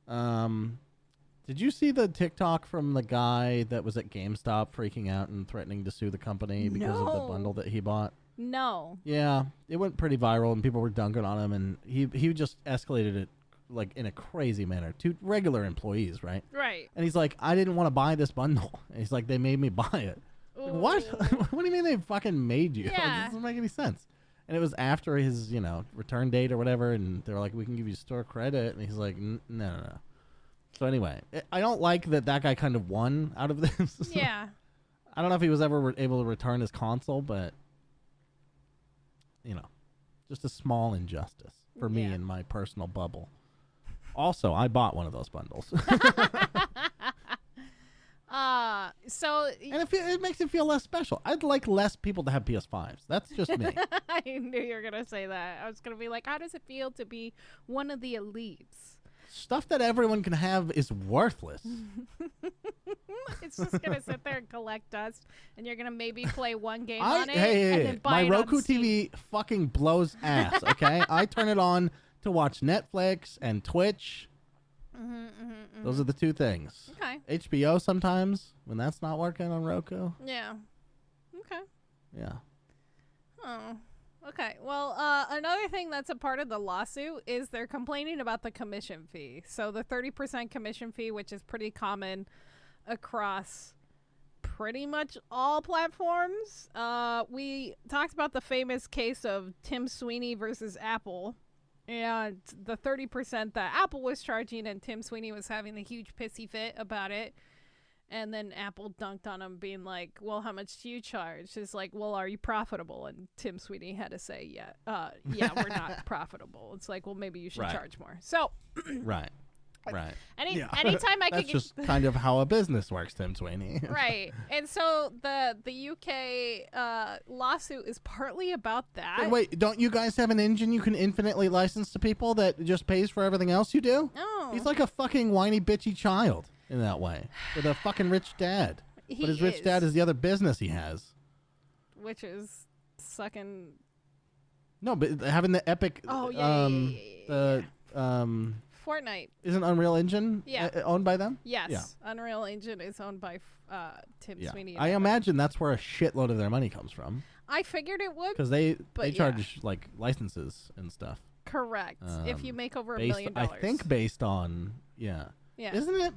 Speaker 1: did you see the TikTok from the guy that was at GameStop freaking out and threatening to sue the company because of the bundle that he bought?
Speaker 2: No.
Speaker 1: Yeah, it went pretty viral and people were dunking on him, and he just escalated it like in a crazy manner to regular employees, right?
Speaker 2: Right.
Speaker 1: And he's like, I didn't want to buy this bundle. And he's like, they made me buy it. Like, what? What do you mean they fucking made you?
Speaker 2: Yeah.
Speaker 1: It doesn't make any sense. And it was after his, return date or whatever, and they were like, we can give you store credit. And he's like, no. So anyway, I don't like that guy kind of won out of this.
Speaker 2: Yeah.
Speaker 1: I don't know if he was ever able to return his console, but, just a small injustice for me in my personal bubble. Also, I bought one of those bundles. And it makes it feel less special. I'd like less people to have PS5s. That's just me.
Speaker 2: I knew you were going to say that. I was going to be like, how does it feel to be one of the elites?
Speaker 1: Stuff that everyone can have is worthless.
Speaker 2: It's just going to sit there and collect dust, and you're going to maybe play one game on it,
Speaker 1: hey,
Speaker 2: and then buy
Speaker 1: my
Speaker 2: it
Speaker 1: Roku
Speaker 2: on Steam.
Speaker 1: TV fucking blows ass, okay? I turn it on to watch Netflix and Twitch. Those are the two things.
Speaker 2: Okay.
Speaker 1: HBO sometimes, when that's not working on Roku.
Speaker 2: Yeah. Okay.
Speaker 1: Yeah.
Speaker 2: Oh. Okay. Well, another thing that's a part of the lawsuit is they're complaining about the commission fee. So the 30% commission fee, which is pretty common across pretty much all platforms. We talked about the famous case of Tim Sweeney versus Apple. And the 30% that Apple was charging, and Tim Sweeney was having a huge pissy fit about it. And then Apple dunked on him, being like, well, how much do you charge? It's like, well, are you profitable? And Tim Sweeney had to say, yeah, we're not profitable. It's like, well, maybe you should charge more. So,
Speaker 1: Right.
Speaker 2: Anytime I could
Speaker 1: That's just kind of how a business works, Tim Sweeney.
Speaker 2: Right. And so the UK lawsuit is partly about that.
Speaker 1: Wait, don't you guys have an engine you can infinitely license to people that just pays for everything else you do?
Speaker 2: No.
Speaker 1: He's like a fucking whiny, bitchy child in that way, with a fucking rich dad. But his rich dad is the other business he has.
Speaker 2: Which is sucking...
Speaker 1: No, but having the epic...
Speaker 2: Oh, yeah. Fortnite.
Speaker 1: Isn't Unreal Engine owned by them?
Speaker 2: Yes.
Speaker 1: Yeah.
Speaker 2: Unreal Engine is owned by Tim Sweeney.
Speaker 1: I imagine that's where a shitload of their money comes from.
Speaker 2: I figured it would.
Speaker 1: Because they charge like licenses and stuff.
Speaker 2: Correct. If you make over $1 million.
Speaker 1: I think based on, yeah. Isn't it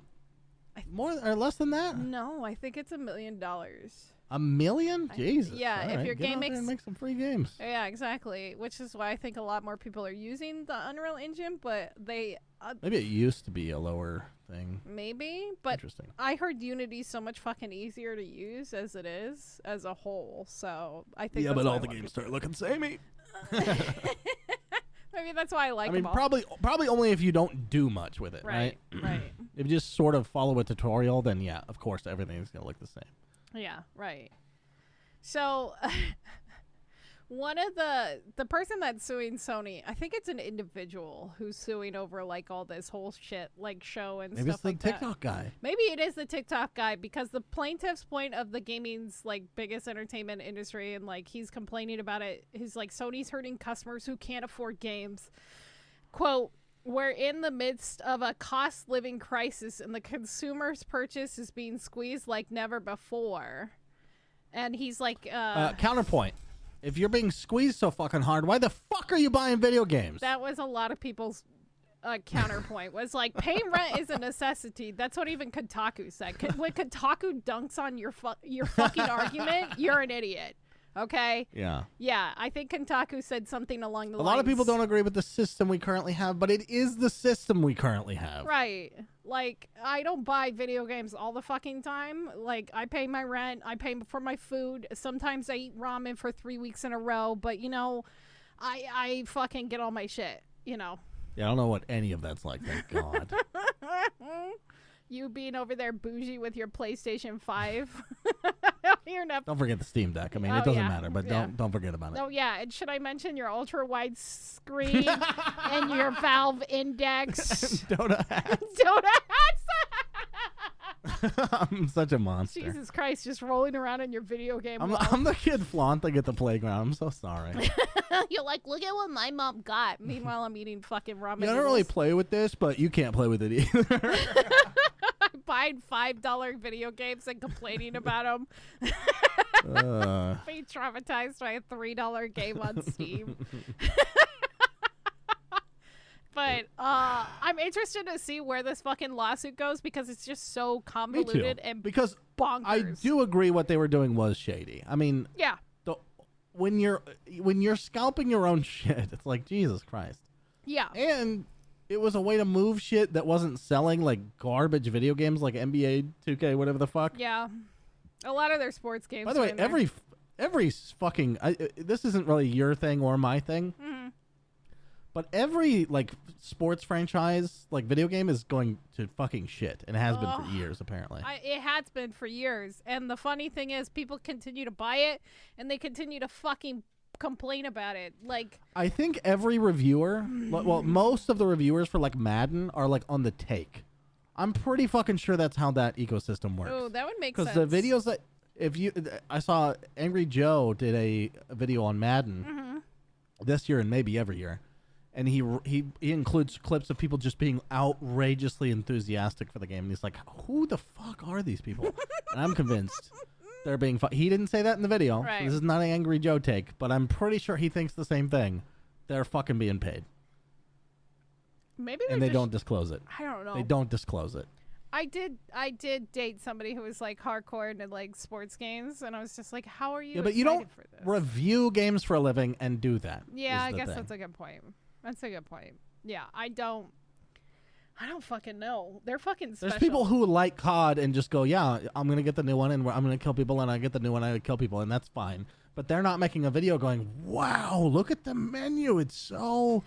Speaker 1: more or less than that?
Speaker 2: No, I think it's $1 million.
Speaker 1: $1 million? Jesus.
Speaker 2: Yeah, if your game makes...
Speaker 1: make some free games.
Speaker 2: Yeah, exactly. Which is why I think a lot more people are using the Unreal Engine, but they...
Speaker 1: maybe it used to be a lower thing.
Speaker 2: Maybe, but
Speaker 1: interesting.
Speaker 2: I heard Unity's so much fucking easier to use as it is, as a whole, so I think
Speaker 1: but all the games start looking samey.
Speaker 2: Maybe that's why I like them all.
Speaker 1: Probably only if you don't do much with it, right?
Speaker 2: Right.
Speaker 1: If you just sort of follow a tutorial, then yeah, of course everything's going to look the same.
Speaker 2: Yeah, right. So, one of the person that's suing Sony, I think it's an individual who's suing over like all this whole shit, like show and
Speaker 1: Maybe
Speaker 2: stuff like that.
Speaker 1: Maybe it's the TikTok guy.
Speaker 2: Maybe it is the TikTok guy, because the plaintiff's point of the gaming's like biggest entertainment industry, and like he's complaining about it. He's like, Sony's hurting customers who can't afford games. quote, we're in the midst of a cost living crisis and the consumer's purchase is being squeezed like never before. And he's like,
Speaker 1: counterpoint. If you're being squeezed so fucking hard, why the fuck are you buying video games?
Speaker 2: That was a lot of people's counterpoint. Was like, paying rent is a necessity. That's what even Kotaku said. When Kotaku dunks on your fucking argument, you're an idiot. Okay?
Speaker 1: Yeah.
Speaker 2: Yeah, I think Kotaku said something along the lines.
Speaker 1: A lot of people don't agree with the system we currently have, but it is the system we currently have.
Speaker 2: Right. Like, I don't buy video games all the fucking time. Like, I pay my rent. I pay for my food. Sometimes I eat ramen for 3 weeks in a row. But, you know, I fucking get all my shit, you know.
Speaker 1: Yeah, I don't know what any of that's like, thank God.
Speaker 2: You being over there bougie with your PlayStation 5.
Speaker 1: Don't forget the Steam Deck. I mean, it doesn't matter, but don't forget about it.
Speaker 2: Oh, yeah. And should I mention your ultra-wide screen and your Valve Index?
Speaker 1: Dota hats.
Speaker 2: Dota hats!
Speaker 1: I'm such a monster.
Speaker 2: Jesus Christ, just rolling around in your video game.
Speaker 1: I'm the kid flaunting at the playground. I'm so sorry.
Speaker 2: You're like, look at what my mom got. Meanwhile, I'm eating fucking ramen.
Speaker 1: I don't really play with this, but you can't play with it either.
Speaker 2: Buying $5 video games and complaining about them. Being traumatized by a $3 game on Steam. But I'm interested to see where this fucking lawsuit goes because it's just so convoluted and
Speaker 1: because
Speaker 2: bonkers.
Speaker 1: I do agree what they were doing was shady. I mean,
Speaker 2: yeah.
Speaker 1: When you're scalping your own shit, it's like Jesus Christ.
Speaker 2: Yeah.
Speaker 1: And it was a way to move shit that wasn't selling like garbage video games like NBA 2K, whatever the fuck.
Speaker 2: Yeah. A lot of their sports games.
Speaker 1: By the way, every fucking this isn't really your thing or my thing.
Speaker 2: Mm-hmm.
Speaker 1: But every like sports franchise, like video game, is going to fucking shit, and it has been for years apparently.
Speaker 2: It has been for years, and the funny thing is, people continue to buy it, and they continue to fucking complain about it. Like,
Speaker 1: I think every reviewer, well, most of the reviewers for like Madden are like on the take. I'm pretty fucking sure that's how that ecosystem works.
Speaker 2: Oh, that would make sense.
Speaker 1: Because the videos that I saw Angry Joe did a video on Madden this year and maybe every year. And he includes clips of people just being outrageously enthusiastic for the game. And he's like, who the fuck are these people? And I'm convinced they're being he didn't say that in the video.
Speaker 2: Right.
Speaker 1: So this is not an Angry Joe take, but I'm pretty sure he thinks the same thing. They're fucking being paid.
Speaker 2: Maybe
Speaker 1: they don't disclose it.
Speaker 2: I don't know.
Speaker 1: They don't disclose it.
Speaker 2: I did date somebody who was like hardcore into like sports games, and I was just like, how are you?
Speaker 1: Yeah, but you don't
Speaker 2: for this?
Speaker 1: review games for a living and do that.
Speaker 2: Yeah, I guess that's a good point. That's a good point. Yeah, I don't fucking know. They're fucking special.
Speaker 1: There's people who like COD and just go, yeah, I'm going to get the new one and I'm going to kill people, and I get the new one, I kill people, and that's fine. But they're not making a video going, wow, look at the menu. It's so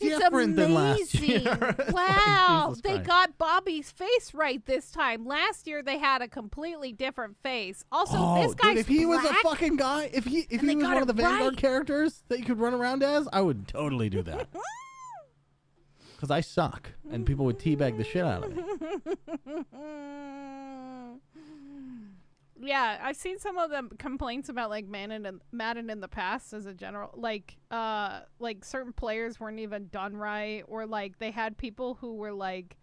Speaker 1: different than last year.
Speaker 2: Wow, they got Bobby's face right this time. Last year they had a completely different face. Also, this guy's
Speaker 1: dude, if he was a fucking guy, if he was one of the Vanguard characters that you could run around as, I would totally do that. Because I suck, and people would teabag the shit out of me.
Speaker 2: Yeah, I've seen some of the complaints about like Madden in the past as a general, like certain players weren't even done right, or like they had people who were like,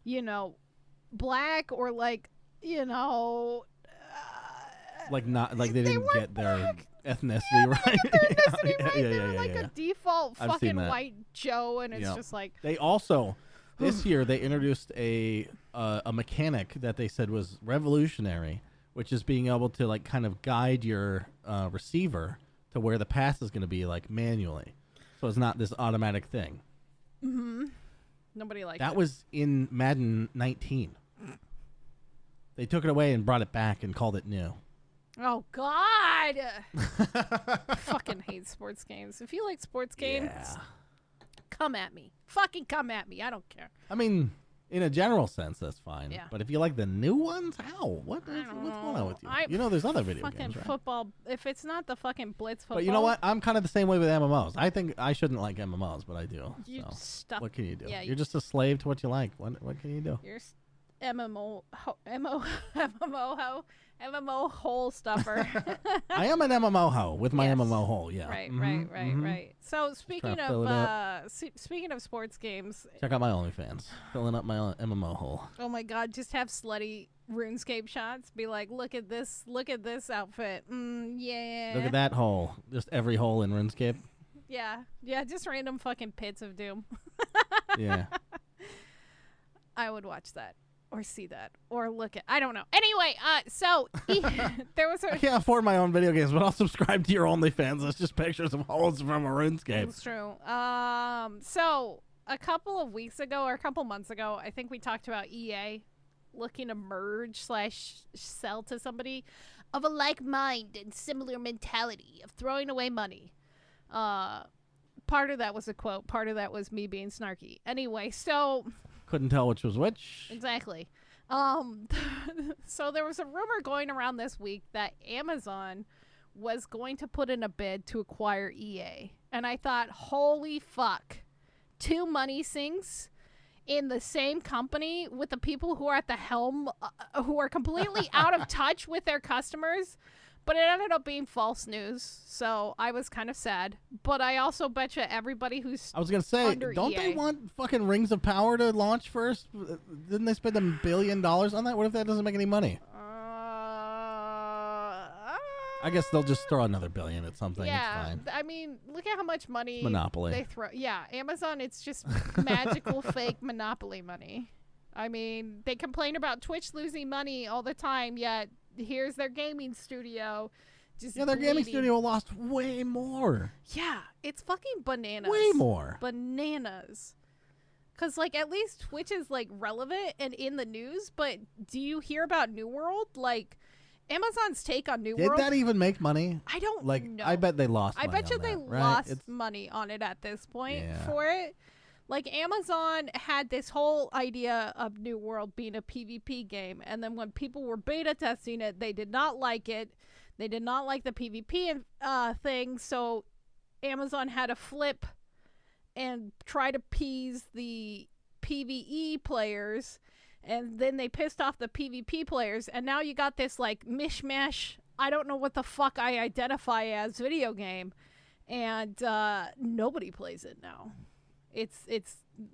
Speaker 2: you know, black, or like, you know,
Speaker 1: like not like they didn't get their ethnicity right.
Speaker 2: They were like a default fucking white Joe, and it's just like
Speaker 1: they also this year they introduced a mechanic that they said was revolutionary, which is being able to like kind of guide your receiver to where the pass is going to be like manually, so it's not this automatic thing.
Speaker 2: Nobody liked
Speaker 1: that.
Speaker 2: It
Speaker 1: was in Madden 19. They took it away and brought it back and called it new.
Speaker 2: Oh God! Fucking hate sports games. If you like sports games, come at me. Fucking come at me. I don't care.
Speaker 1: I mean, in a general sense, that's fine.
Speaker 2: Yeah.
Speaker 1: But if you like the new ones, how? What's going on with you? You know, there's other video games, right?
Speaker 2: Football. If it's not the fucking Blitz football.
Speaker 1: But you know what? I'm kind of the same way with MMOs. I think I shouldn't like MMOs, but I do.
Speaker 2: You
Speaker 1: so
Speaker 2: stuff.
Speaker 1: what can you do?
Speaker 2: Yeah,
Speaker 1: you're just a slave to what you like. What can you do?
Speaker 2: MMO hole stuffer.
Speaker 1: I am an MMO hoe with my MMO hole. Yeah.
Speaker 2: Right, right. So speaking of sports games,
Speaker 1: check out my OnlyFans. Filling up my MMO hole.
Speaker 2: Oh my God! Just have slutty RuneScape shots. Be like, look at this outfit. Yeah.
Speaker 1: Look at that hole. Just every hole in RuneScape.
Speaker 2: Yeah. Just random fucking pits of doom.
Speaker 1: Yeah.
Speaker 2: I would watch that. Or see that, or look at. I don't know. Anyway, so there was
Speaker 1: I can't afford my own video games, but I'll subscribe to your OnlyFans. It's just pictures of holes from a RuneScape.
Speaker 2: It's true. So a couple of weeks ago, or a couple months ago, I think we talked about EA looking to merge / sell to somebody of a like mind and similar mentality of throwing away money. Part of that was a quote. Part of that was me being snarky. Anyway, so.
Speaker 1: Couldn't tell which was which.
Speaker 2: Exactly. So there was a rumor going around this week that Amazon was going to put in a bid to acquire EA. And I thought, holy fuck. 2 money sinks in the same company with the people who are at the helm, who are completely out of touch with their customers. But it ended up being false news, so I was kind of sad. But I also bet you everybody who's
Speaker 1: I was going to say, don't they want fucking Rings of Power to launch first? Didn't they spend $1 billion on that? What if that doesn't make any money? I guess they'll just throw another $1 billion at something.
Speaker 2: Yeah,
Speaker 1: it's fine.
Speaker 2: I mean, look at how much money
Speaker 1: Monopoly.
Speaker 2: they throw. Yeah, Amazon, it's just magical fake Monopoly money. I mean, they complain about Twitch losing money all the time, yet here's their gaming studio.
Speaker 1: Their gaming studio lost way more.
Speaker 2: Yeah, it's fucking bananas.
Speaker 1: Way more.
Speaker 2: Bananas. Because, like, at least Twitch is, like, relevant and in the news, but do you hear about New World? Like, Amazon's take on New World.
Speaker 1: Did that even make money?
Speaker 2: I don't know.
Speaker 1: I bet they lost money
Speaker 2: I bet you
Speaker 1: on
Speaker 2: they
Speaker 1: that, right?
Speaker 2: lost money on it at this point for it. Like, Amazon had this whole idea of New World being a PvP game, and then when people were beta testing it, they did not like it. They did not like the PvP thing, so Amazon had to flip and try to appease the PvE players, and then they pissed off the PvP players, and now you got this, like, mishmash, I don't know what the fuck I identify as video game, and nobody plays it now. It's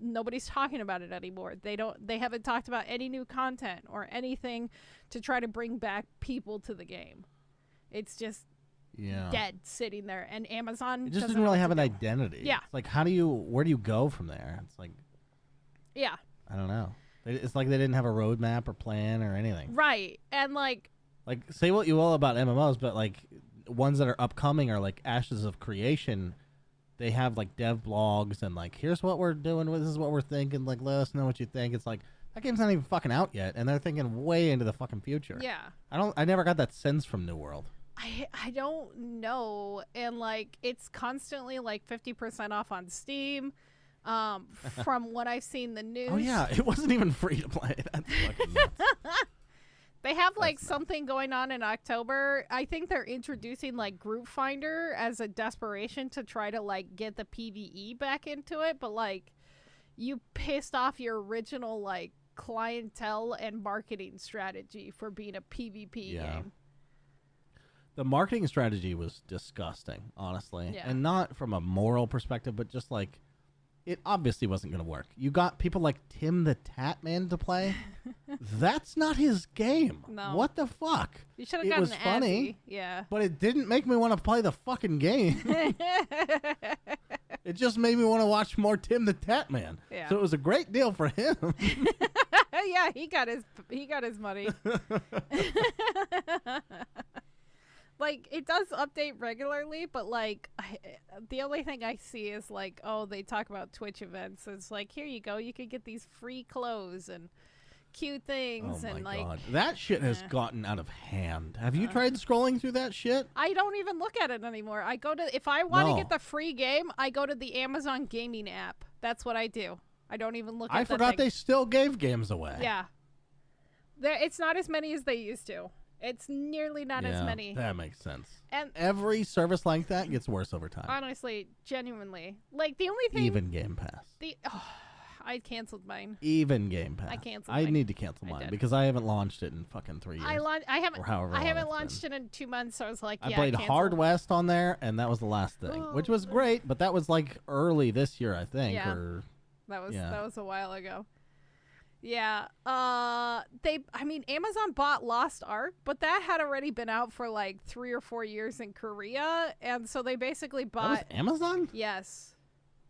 Speaker 2: nobody's talking about it anymore. They haven't talked about any new content or anything to try to bring back people to the game. It's just dead sitting there, and Amazon
Speaker 1: it just didn't really have an identity.
Speaker 2: Yeah,
Speaker 1: it's like where do you go from there? It's like I don't know. It's like they didn't have a roadmap or plan or anything.
Speaker 2: Right, and like
Speaker 1: say what you will about MMOs, but like ones that are upcoming are like Ashes of Creation. They have like dev blogs and like, here's what we're doing. This is what we're thinking. Like, let us know what you think. It's like, that game's not even fucking out yet, and they're thinking way into the fucking future.
Speaker 2: Yeah.
Speaker 1: I never got that sense from New World.
Speaker 2: I don't know, and like it's constantly like 50% off on Steam. From what I've seen the news.
Speaker 1: Oh yeah, it wasn't even free to play. That's fucking nuts.
Speaker 2: They have like something going on in October. I think they're introducing like Group Finder as a desperation to try to like get the PvE back into it, but like you pissed off your original like clientele and marketing strategy for being a PvP game.
Speaker 1: The marketing strategy was disgusting, honestly. And not from a moral perspective, but just like it obviously wasn't going to work. You got people like Tim the Tatman to play. That's not his game.
Speaker 2: No.
Speaker 1: What the fuck?
Speaker 2: You should have gotten
Speaker 1: was funny.
Speaker 2: Yeah.
Speaker 1: But it didn't make me want to play the fucking game. It just made me want to watch more Tim the Tatman.
Speaker 2: Yeah.
Speaker 1: So it was a great deal for him.
Speaker 2: Yeah, he got his money. Like, it does update regularly, but, like, the only thing I see is, like, oh, they talk about Twitch events. It's like, here you go. You could get these free clothes and cute things.
Speaker 1: Oh, my
Speaker 2: like,
Speaker 1: God. That shit has gotten out of hand. Have you tried scrolling through that shit?
Speaker 2: I don't even look at it anymore. I go to, if I want to get the free game, I go to the Amazon gaming app. That's what I do. I don't even look at
Speaker 1: I forgot they still gave games away.
Speaker 2: Yeah. It's not as many as they used to. It's nearly not as many.
Speaker 1: That makes sense.
Speaker 2: And
Speaker 1: every service like that gets worse over time.
Speaker 2: Honestly, genuinely. Like, the only thing...
Speaker 1: Even Game Pass.
Speaker 2: I canceled mine.
Speaker 1: Even Game Pass.
Speaker 2: I canceled mine.
Speaker 1: I need to cancel mine because I haven't launched it in fucking 3 years.
Speaker 2: I haven't launched it in 2 months, so I was like,
Speaker 1: I played Hard West on there, and that was the last thing, which was great, but that was like early this year, I think.
Speaker 2: Yeah.
Speaker 1: Or,
Speaker 2: that was a while ago. Yeah. Amazon bought Lost Ark, but that had already been out for like 3 or 4 years in Korea, and so they basically bought.
Speaker 1: That was Amazon?
Speaker 2: Yes.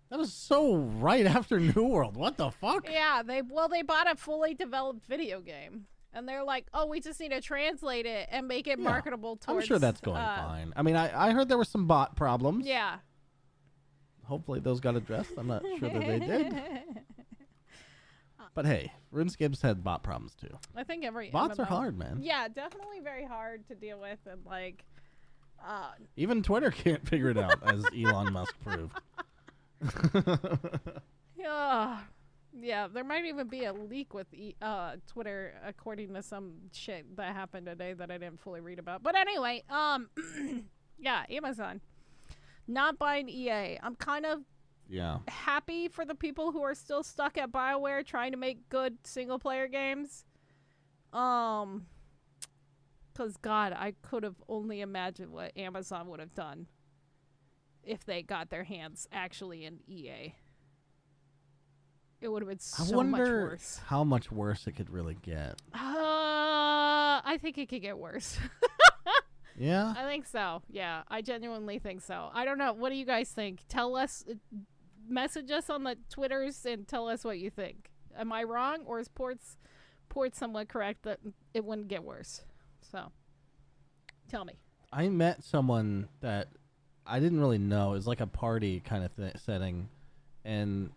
Speaker 1: That was so right after New World. What the fuck?
Speaker 2: Yeah, they bought a fully developed video game. And they're like, oh, we just need to translate it and make it marketable towards...
Speaker 1: I'm sure that's going fine. I mean, I heard there were some bot problems.
Speaker 2: Yeah.
Speaker 1: Hopefully those got addressed. I'm not sure that they did. But hey, RuneScape's had bot problems too.
Speaker 2: I think
Speaker 1: bots are hard, man.
Speaker 2: Yeah, definitely very hard to deal with. And like...
Speaker 1: even Twitter can't figure it out, as Elon Musk proved.
Speaker 2: Yeah, there might even be a leak with Twitter, according to some shit that happened today that I didn't fully read about. But anyway, yeah, Amazon not buying EA. I'm kind of happy for the people who are still stuck at BioWare trying to make good single player games. Because God, I could have only imagined what Amazon would have done if they got their hands actually in EA. It would have been so much worse.
Speaker 1: How much worse it could really get.
Speaker 2: I think it could get worse.
Speaker 1: Yeah?
Speaker 2: I think so. Yeah, I genuinely think so. I don't know. What do you guys think? Tell us, message us on the Twitters and tell us what you think. Am I wrong, or is Portz somewhat correct that it wouldn't get worse? So, tell me.
Speaker 1: I met someone that I didn't really know. It was like a party kind of setting, and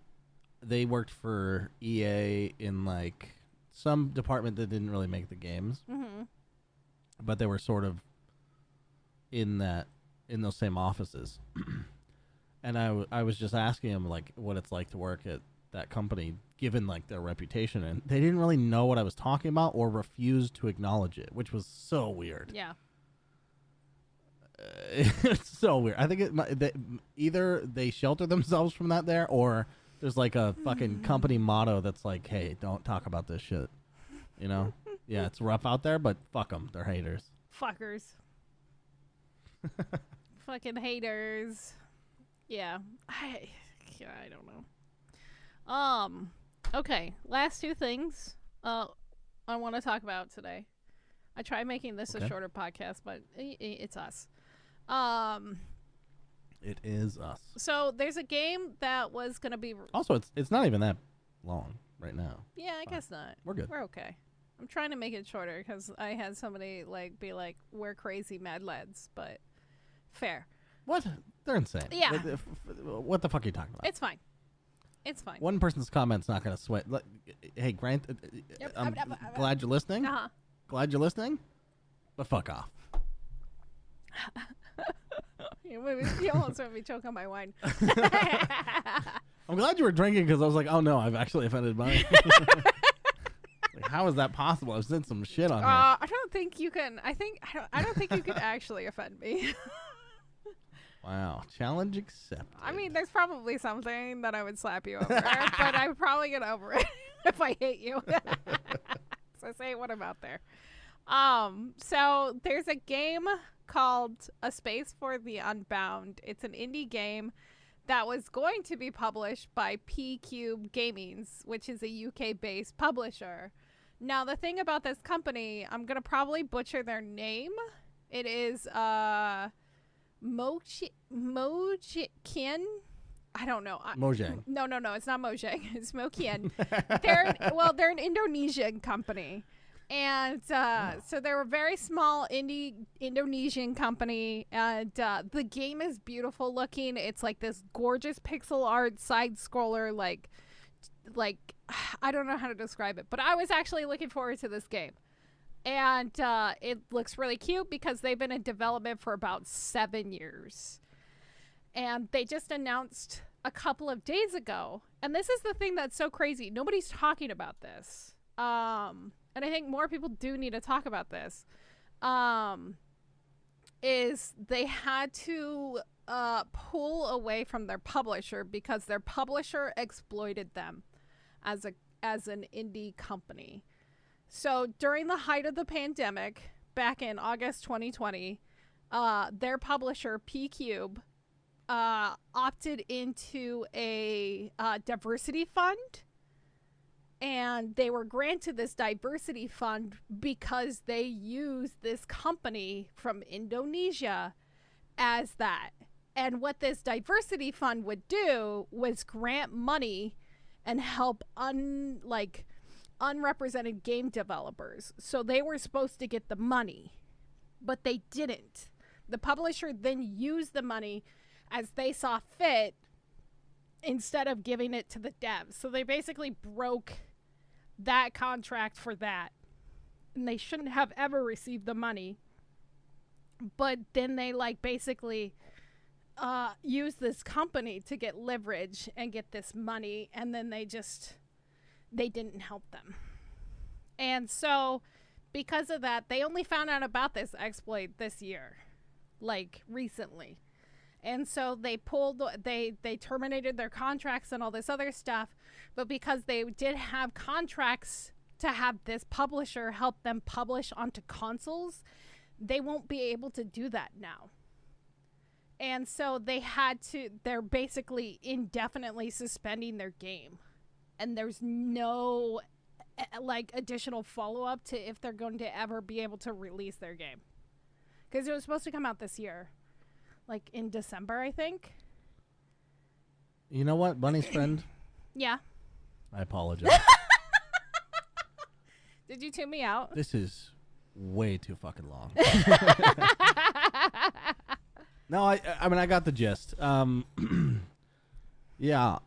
Speaker 1: they worked for EA in like some department that didn't really make the games, but they were sort of in those same offices. And I was just asking him like what it's like to work at that company, given like their reputation, and they didn't really know what I was talking about or refused to acknowledge it, which was so weird.
Speaker 2: Yeah.
Speaker 1: It's so weird. I think either they shelter themselves from that there, or there's like a fucking company motto that's like, hey, don't talk about this shit. You know? Yeah, it's rough out there, but fuck them. They're haters.
Speaker 2: Fuckers. Fucking haters. Yeah. I don't know. Okay. Last two things I want to talk about today. I tried making this a shorter podcast, but it's us.
Speaker 1: It is us.
Speaker 2: So there's a game that was going to be...
Speaker 1: Also, it's not even that long right now.
Speaker 2: Yeah, I guess not.
Speaker 1: We're good.
Speaker 2: We're okay. I'm trying to make it shorter because I had somebody be like, we're crazy mad lads, but fair.
Speaker 1: What? They're insane.
Speaker 2: Yeah.
Speaker 1: What the fuck are you talking about?
Speaker 2: It's fine. It's fine.
Speaker 1: One person's comment's not going to sweat. Hey, Grant, I'm glad you're listening. Glad you're listening, but fuck off.
Speaker 2: You almost made me choke on my wine.
Speaker 1: I'm glad you were drinking because I was like, oh no, I've actually offended Mike. Like, how is that possible? I've said some shit on here.
Speaker 2: I don't think you can. I don't think you could actually offend me.
Speaker 1: Wow. Challenge accepted.
Speaker 2: I mean, there's probably something that I would slap you over, but I would probably get over it if I hate you. So say what about there. So there's a game called A Space for the Unbound. It's an indie game that was going to be published by P-Cube Gamings, which is a UK-based publisher. Now, the thing about this company, I'm going to probably butcher their name. It is Mojang. I don't know.
Speaker 1: Mojang.
Speaker 2: No, it's not Mojang. It's Mokian. They're an Indonesian company. And so they're a very small indie Indonesian company, and the game is beautiful looking. It's like this gorgeous pixel art side scroller, like I don't know how to describe it, but I was actually looking forward to this game. And it looks really cute because they've been in development for about 7 years. And they just announced a couple of days ago, and this is the thing that's so crazy. Nobody's talking about this. And I think more people do need to talk about this, is they had to pull away from their publisher because their publisher exploited them. as an indie company. So during the height of the pandemic, back in August 2020, their publisher P-Cube opted into a diversity fund, and they were granted this diversity fund because they used this company from Indonesia as that. And what this diversity fund would do was grant money and help unrepresented game developers. So they were supposed to get the money, but they didn't. The publisher then used the money as they saw fit instead of giving it to the devs. So they basically broke that contract for that. And they shouldn't have ever received the money. But then they basically used this company to get leverage and get this money, and then they didn't help them. And so because of that, they only found out about this exploit this year, recently. And so they terminated their contracts and all this other stuff. But because they did have contracts to have this publisher help them publish onto consoles, they won't be able to do that now. And so they're basically indefinitely suspending their game. And there's no additional follow-up to if they're going to ever be able to release their game. Because it was supposed to come out this year. In December, I think.
Speaker 1: You know what, Bunny's friend?
Speaker 2: Yeah.
Speaker 1: I apologize.
Speaker 2: Did you tune me out?
Speaker 1: This is way too fucking long. No, I mean, I got the gist. Yeah,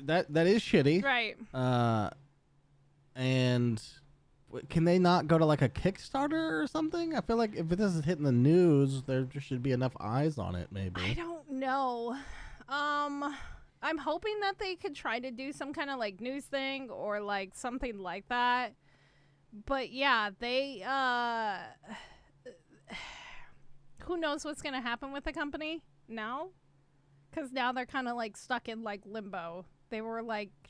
Speaker 1: that is shitty.
Speaker 2: Right.
Speaker 1: And can they not go to a Kickstarter or something? I feel like if this is hitting the news, there should be enough eyes on it, maybe.
Speaker 2: I don't know. I'm hoping that they could try to do some kind of news thing or something like that. But yeah, they who knows what's going to happen with the company now? Because now they're kind of stuck in limbo. They were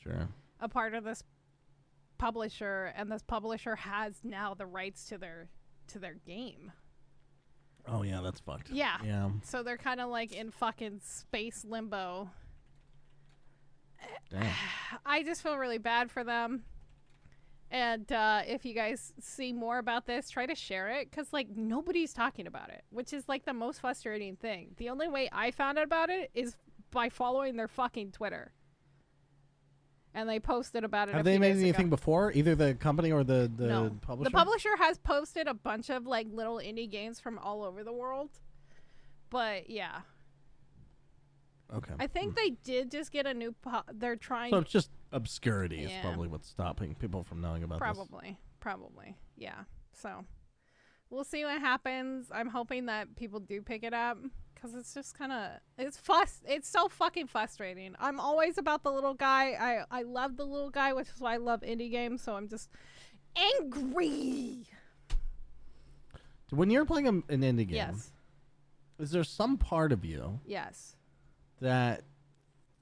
Speaker 1: sure,
Speaker 2: a part of this publisher, and this publisher has now the rights to their game.
Speaker 1: Oh yeah, that's fucked.
Speaker 2: Yeah.
Speaker 1: Yeah.
Speaker 2: So they're kind of in fucking space limbo.
Speaker 1: Damn.
Speaker 2: I just feel really bad for them. And if you guys see more about this, try to share it, because nobody's talking about it, which is the most frustrating thing. The only way I found out about it is by following their fucking Twitter. And they posted about it.
Speaker 1: Have they made anything before? Either the company or the publisher?
Speaker 2: The publisher has posted a bunch of little indie games from all over the world. But yeah.
Speaker 1: Okay.
Speaker 2: I think they did just get a new they're trying.
Speaker 1: So it's just obscurity is probably what's stopping people from knowing about this.
Speaker 2: Probably. Yeah. So we'll see what happens. I'm hoping that people do pick it up. Because it's just kind of, it's so fucking frustrating. I'm always about the little guy. I love the little guy, which is why I love indie games. So I'm just angry.
Speaker 1: When you're playing an indie game,
Speaker 2: yes,
Speaker 1: is there some part of you
Speaker 2: yes
Speaker 1: that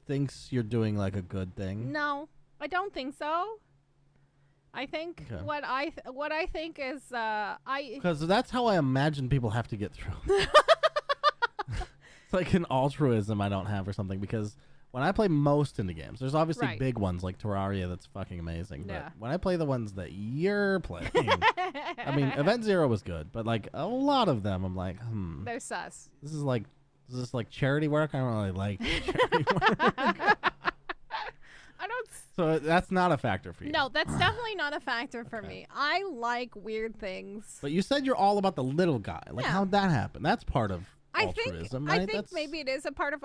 Speaker 1: thinks you're doing a good thing?
Speaker 2: No, I don't think so. I think what I think is
Speaker 1: because that's how I imagine people have to get through. It's an altruism I don't have or something, because when I play most indie games, there's obviously big ones like Terraria that's fucking amazing.
Speaker 2: Yeah.
Speaker 1: But when I play the ones that you're playing, I mean, Event Zero was good, but a lot of them, I'm
Speaker 2: they're sus.
Speaker 1: Is this charity work? I don't really like charity work.
Speaker 2: I don't.
Speaker 1: So that's not a factor for you.
Speaker 2: No, that's definitely not a factor for me. I like weird things.
Speaker 1: But you said you're all about the little guy. How'd that happen? That's part of altruism, right?
Speaker 2: I think maybe it is a part of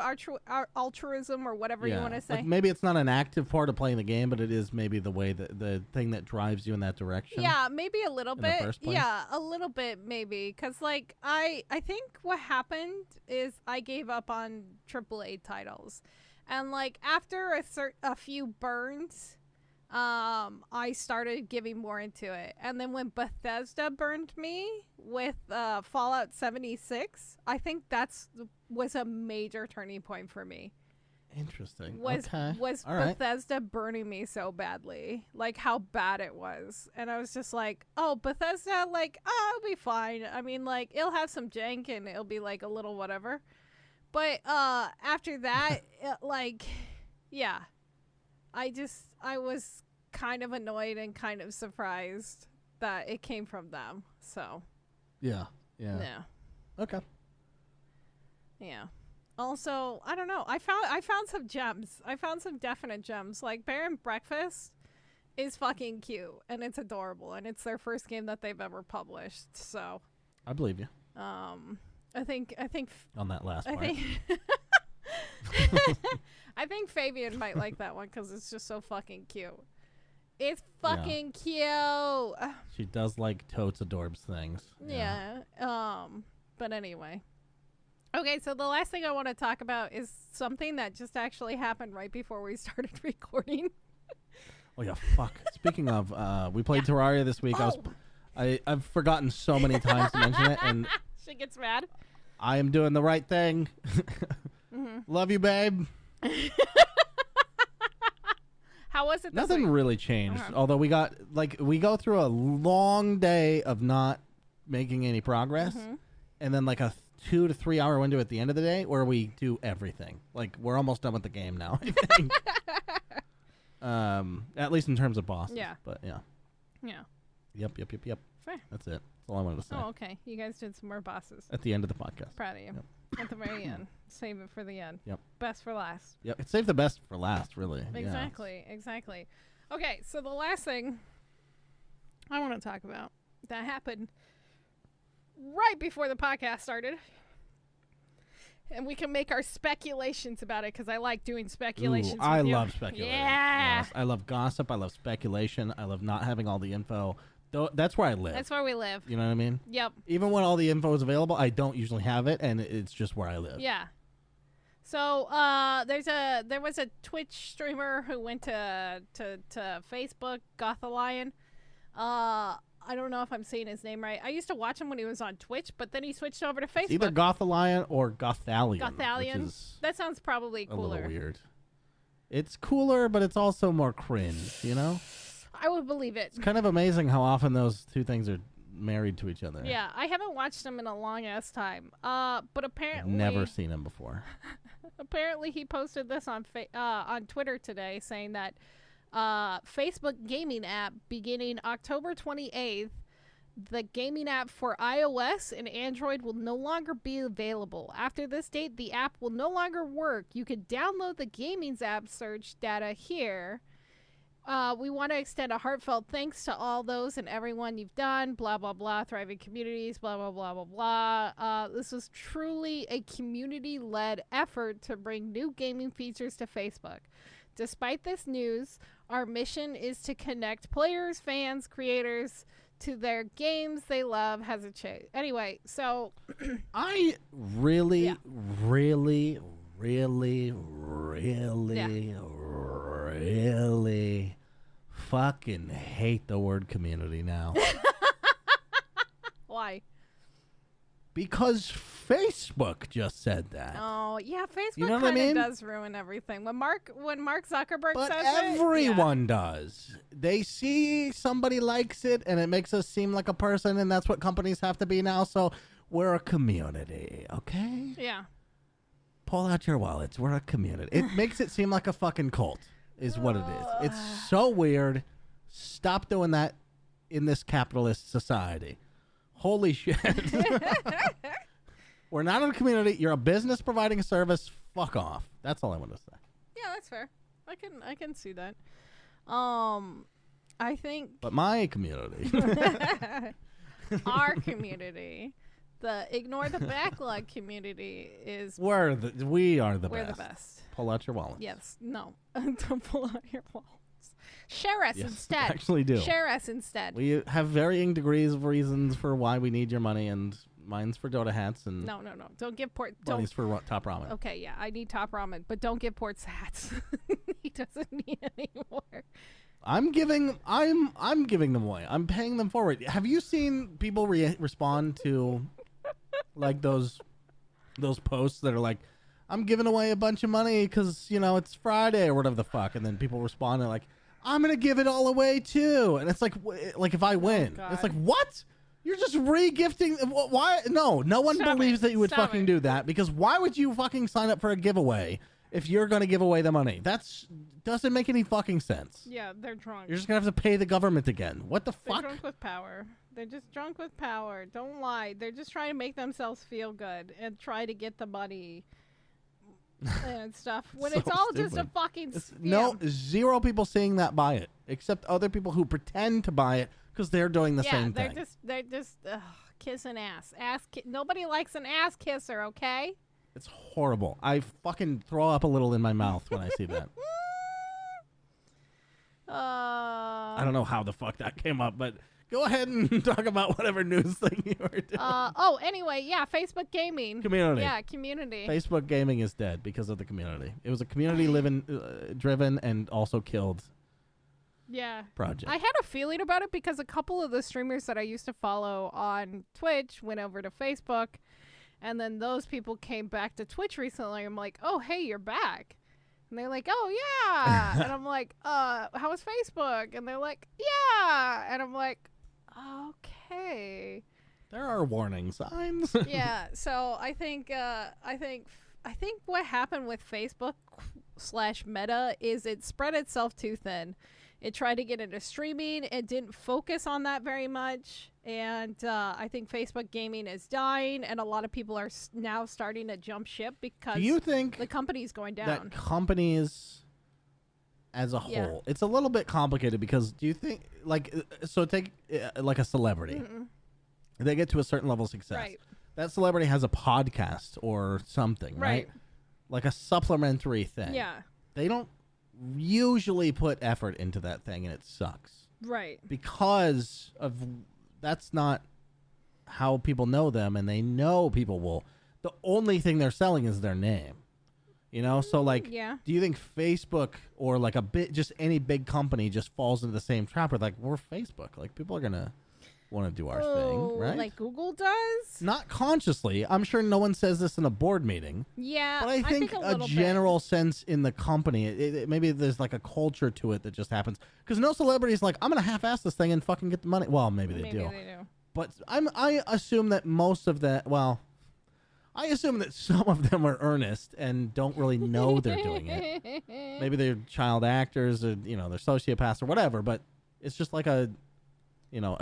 Speaker 2: altruism or whatever you want to say.
Speaker 1: Maybe it's not an active part of playing the game, but it is maybe the way the thing that drives you in that direction.
Speaker 2: Yeah, maybe a little bit.
Speaker 1: In the first place?
Speaker 2: Yeah, a little bit maybe. Because I think what happened is I gave up on AAA titles. And after a few burns, I started giving more into it. And then when Bethesda burned me with Fallout 76, I think was a major turning point for me.
Speaker 1: Interesting.
Speaker 2: Was
Speaker 1: All right.
Speaker 2: Bethesda burning me so badly, like how bad it was, and I was just like, oh, Bethesda, like, oh, it'll be fine. I mean, like, it'll have some jank and it'll be like a little whatever, but after that, like, yeah, I was kind of annoyed and kind of surprised that it came from them. So
Speaker 1: Yeah. Okay.
Speaker 2: Yeah. Also, I don't know. I found some gems. I found some definite gems. Like Bear and Breakfast is fucking cute and it's adorable and it's their first game that they've ever published. So
Speaker 1: I believe you.
Speaker 2: I think
Speaker 1: On that last part.
Speaker 2: I think Fabian might like that one because it's just so fucking cute. It's fucking cute.
Speaker 1: She does like totes adorbs things.
Speaker 2: Yeah. But anyway. Okay, so the last thing I want to talk about is something that just actually happened right before we started recording.
Speaker 1: Oh yeah, fuck. Speaking of, we played Terraria this week.
Speaker 2: Oh.
Speaker 1: I've forgotten so many times to mention it, and
Speaker 2: She gets mad.
Speaker 1: I am doing the right thing. Love you, babe.
Speaker 2: How was it?
Speaker 1: Nothing
Speaker 2: week?
Speaker 1: really changed. Although we go through a long day of not making any progress, and then like a 2 to 3 hour window at the end of the day where we do everything. Like we're almost done with the game now, I think. At least in terms of bosses.
Speaker 2: Yeah.
Speaker 1: But yeah.
Speaker 2: Yeah.
Speaker 1: Yep.
Speaker 2: Fair.
Speaker 1: That's it. That's all I wanted to say.
Speaker 2: Oh, okay. You guys did some more bosses.
Speaker 1: At the end of the podcast.
Speaker 2: Proud of you.
Speaker 1: Yep.
Speaker 2: At the very end. Save it for the end.
Speaker 1: Yep.
Speaker 2: Best for last.
Speaker 1: Yep. It saved the best for last, really.
Speaker 2: Exactly. Okay, so the last thing I want to talk about that happened right before the podcast started, and we can make our speculations about it because I like doing speculations.
Speaker 1: Ooh, I love speculation.
Speaker 2: Yeah.
Speaker 1: Yes, I love gossip. I love speculation. I love not having all the info. That's where I live.
Speaker 2: That's where we live.
Speaker 1: You know what I mean?
Speaker 2: Yep.
Speaker 1: Even when all the info is available, I don't usually have it, and it's just where I live.
Speaker 2: Yeah. So there was a Twitch streamer who went to Facebook, Gothalion. I don't know if I'm saying his name right. I used to watch him when he was on Twitch, but then he switched over to Facebook.
Speaker 1: It's either Gothalion or Gothalion.
Speaker 2: Gothalion.
Speaker 1: Which is
Speaker 2: that sounds probably
Speaker 1: a
Speaker 2: cooler.
Speaker 1: little weird. It's cooler, but it's also more cringe, you know?
Speaker 2: I would believe it.
Speaker 1: It's kind of amazing how often those two things are married to each other.
Speaker 2: Yeah, I haven't watched him in a long ass time. But apparently
Speaker 1: I've never seen him before.
Speaker 2: Apparently he posted this on Twitter today saying that Facebook gaming app beginning October 28th, the gaming app for iOS and Android will no longer be available. After this date, the app will no longer work. You can download the gaming's app search data here. We want to extend a heartfelt thanks to all those and everyone you've done, blah, blah, blah, thriving communities, blah, blah, blah, blah, blah. This was truly a community-led effort to bring new gaming features to Facebook. Despite this news, our mission is to connect players, fans, creators to their games they love has a change. Anyway, so
Speaker 1: I really fucking hate the word community now.
Speaker 2: Why?
Speaker 1: Because Facebook just said that.
Speaker 2: Oh, yeah, Facebook
Speaker 1: You know what I
Speaker 2: kind of
Speaker 1: mean?
Speaker 2: does ruin everything. When Mark Zuckerberg
Speaker 1: But
Speaker 2: says it,
Speaker 1: everyone does. They see somebody likes it, and it makes us seem like a person, and that's what companies have to be now. So we're a community, okay?
Speaker 2: yeah.
Speaker 1: Pull out your wallets. We're a community. It makes it seem like a fucking cult, is what it is. It's so weird. Stop doing that in this capitalist society. Holy shit. We're not in a community. You're a business providing a service. Fuck off. That's all I want to say.
Speaker 2: Yeah, that's fair. I can see that. I think
Speaker 1: But my community.
Speaker 2: our community, the Ignore the Backlog community is
Speaker 1: we are the
Speaker 2: we're
Speaker 1: best.
Speaker 2: the best.
Speaker 1: Pull out your wallet.
Speaker 2: Yes. No. Don't pull out your wallets. Share us
Speaker 1: Yes,
Speaker 2: instead.
Speaker 1: actually do.
Speaker 2: Share us instead.
Speaker 1: We have varying degrees of reasons for why we need your money, and mine's for Dota hats, and
Speaker 2: No. Don't give
Speaker 1: money's for top ramen.
Speaker 2: Okay, yeah, I need top ramen, but don't give Portz hats. He doesn't need any more.
Speaker 1: I'm giving them away. I'm paying them forward. Have you seen people respond to like those posts that are like, I'm giving away a bunch of money because, you know, it's Friday or whatever the fuck. And then people respond and like, I'm going to give it all away too. And it's like if I win, it's like, what? You're just re-gifting. Why? No one believes that you would fucking do that, because why would you fucking sign up for a giveaway if you're going to give away the money? Doesn't make any fucking sense.
Speaker 2: Yeah, they're drunk.
Speaker 1: You're just going to have to pay the government again. What the fuck?
Speaker 2: They're drunk with power. They're just drunk with power. Don't lie. They're just trying to make themselves feel good and try to get the money and stuff. When
Speaker 1: So
Speaker 2: it's all
Speaker 1: stupid.
Speaker 2: just a fucking scam.
Speaker 1: No, zero people seeing that buy it, except other people who pretend to buy it because they're doing the same thing.
Speaker 2: They're just kissing ass. Nobody likes an ass kisser, okay?
Speaker 1: It's horrible. I fucking throw up a little in my mouth when I see that. I don't know how the fuck that came up, but go ahead and talk about whatever news thing you were doing.
Speaker 2: Anyway, yeah, Facebook gaming.
Speaker 1: Community.
Speaker 2: Yeah, community.
Speaker 1: Facebook gaming is dead because of the community. It was a community driven and also killed project.
Speaker 2: I had a feeling about it because a couple of the streamers that I used to follow on Twitch went over to Facebook, and then those people came back to Twitch recently. I'm like, oh, hey, you're back. And they're like, oh, yeah. And I'm like, how was Facebook? And they're like, yeah. And I'm like, okay.
Speaker 1: There are warning signs.
Speaker 2: Yeah. So I think what happened with Facebook/Meta is it spread itself too thin. It tried to get into streaming. It didn't focus on that very much. And I think Facebook gaming is dying, and a lot of people are now starting to jump ship because
Speaker 1: do you think
Speaker 2: the company's going down.
Speaker 1: That companies as a whole, it's a little bit complicated because do you think, like, so take like a celebrity. Mm-hmm. They get to a certain level of success.
Speaker 2: Right.
Speaker 1: That celebrity has a podcast or something, right? Like a supplementary thing.
Speaker 2: Yeah.
Speaker 1: They don't usually put effort into that thing, and it sucks.
Speaker 2: Right.
Speaker 1: Because of that's not how people know them, and they know people will. The only thing they're selling is their name. You know, so like, do you think Facebook or like just any big company just falls into the same trap where like we're Facebook? Like people are gonna want to do our thing, right?
Speaker 2: Like Google does?
Speaker 1: Not consciously. I'm sure no one says this in a board meeting.
Speaker 2: Yeah,
Speaker 1: but I think a general sense in the company, maybe there's like a culture to it that just happens. Because no celebrity's like, I'm going to half-ass this thing and fucking get the money. Well, maybe they do. But I assume that most of that, I assume that some of them are earnest and don't really know they're doing it. Maybe they're child actors or, they're sociopaths or whatever, but it's just like a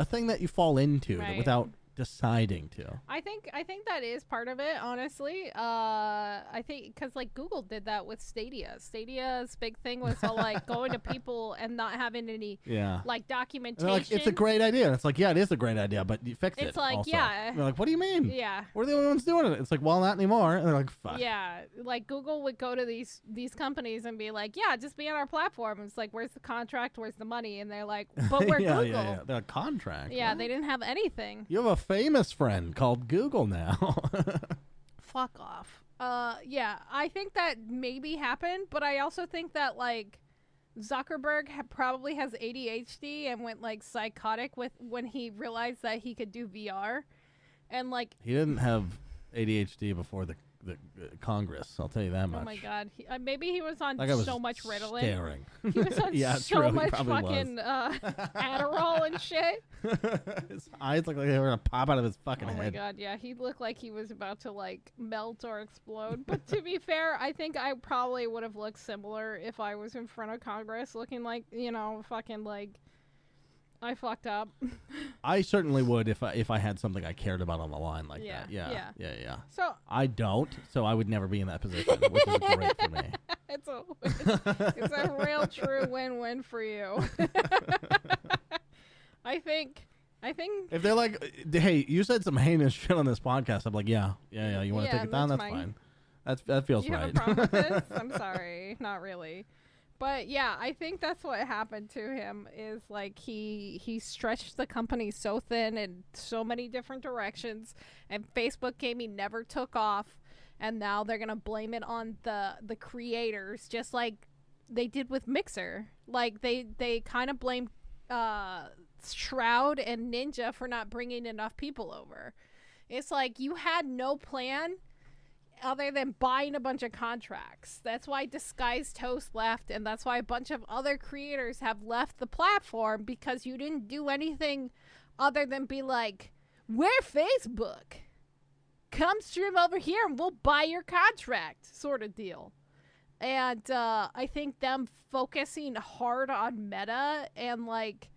Speaker 1: thing that you fall into without deciding to.
Speaker 2: I think that is part of it, honestly. I think because like Google did that with Stadia. Stadia's big thing was all like going to people and not having any like documentation.
Speaker 1: Like, it's a great idea. And it's like, yeah, it is a great idea, but you fix it.
Speaker 2: It's like,
Speaker 1: also.
Speaker 2: yeah.
Speaker 1: And they're like, what do you mean?
Speaker 2: Yeah.
Speaker 1: We're the only ones doing it. It's like, well, not anymore. And they're like, fuck.
Speaker 2: Yeah. Like Google would go to these companies and be like, yeah, just be on our platform. And it's like, where's the contract? Where's the money? And they're like, but we're Google.
Speaker 1: Yeah. They're a contract.
Speaker 2: Yeah,
Speaker 1: right?
Speaker 2: they didn't have anything.
Speaker 1: You have a famous friend called Google now.
Speaker 2: Fuck off. Yeah, I think that maybe happened, but I also think that like Zuckerberg probably has ADHD and went like psychotic when he realized that he could do VR, and like
Speaker 1: he didn't have ADHD before the Congress. I'll tell you that much.
Speaker 2: Oh my God! Maybe he was on so much Ritalin.
Speaker 1: Staring.
Speaker 2: He was on so much fucking Adderall and shit.
Speaker 1: His eyes look like they were gonna pop out of his fucking head.
Speaker 2: Oh my God! Yeah, he looked like he was about to like melt or explode. But to be fair, I think I probably would have looked similar if I was in front of Congress, looking like fucking like. I fucked up.
Speaker 1: I certainly would if I had something I cared about on the line like that. Yeah.
Speaker 2: So
Speaker 1: I don't, so I would never be in that position, which is great for me.
Speaker 2: It's a real true win-win for you. I think
Speaker 1: if they're like, hey, you said some heinous shit on this podcast, I'm like, yeah. You want to take it down? That's fine. That feels right.
Speaker 2: You have a problem with this? I'm sorry, not really. But yeah, I think that's what happened to him is like he stretched the company so thin in so many different directions, and Facebook gaming never took off, and now they're gonna blame it on the creators, just like they did with Mixer. Like they kind of blamed Shroud and Ninja for not bringing enough people over. It's like you had no plan. other than buying a bunch of contracts. That's why Disguised Toast left, and that's why a bunch of other creators have left the platform, because you didn't do anything other than be like, we're Facebook. Come stream over here and we'll buy your contract, sort of deal. And I think them focusing hard on meta and like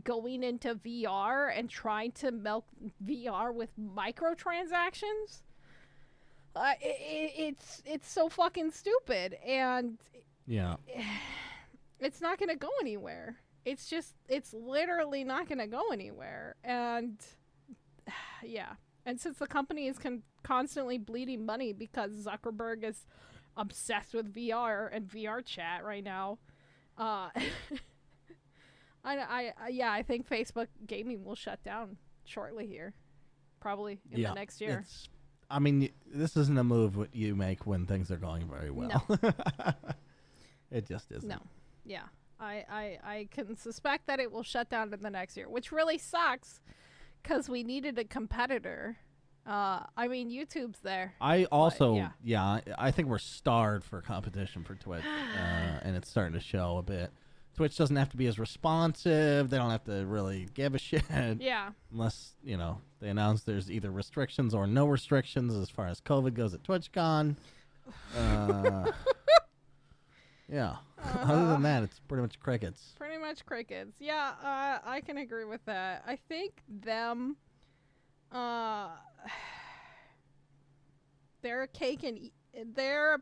Speaker 2: going into VR and trying to milk VR with microtransactions, it's so fucking stupid, and
Speaker 1: yeah,
Speaker 2: it's not gonna go anywhere. It's literally not gonna go anywhere. And yeah, and since the company is constantly bleeding money because Zuckerberg is obsessed with VR and VR chat right now, I think Facebook gaming will shut down shortly here, probably in the next year.
Speaker 1: I mean, this isn't a move what you make when things are going very well. No. It just isn't. No.
Speaker 2: Yeah. I can suspect that it will shut down in the next year, which really sucks because we needed a competitor. I mean, YouTube's there.
Speaker 1: I also, I think we're starved for competition for Twitch, and it's starting to show a bit. Twitch doesn't have to be as responsive. They don't have to really give a shit.
Speaker 2: Yeah.
Speaker 1: Unless, they announce there's either restrictions or no restrictions as far as COVID goes at TwitchCon. Yeah. Other than that, it's pretty much crickets.
Speaker 2: Pretty much crickets. Yeah, I can agree with that. I think them, they're a cake and they're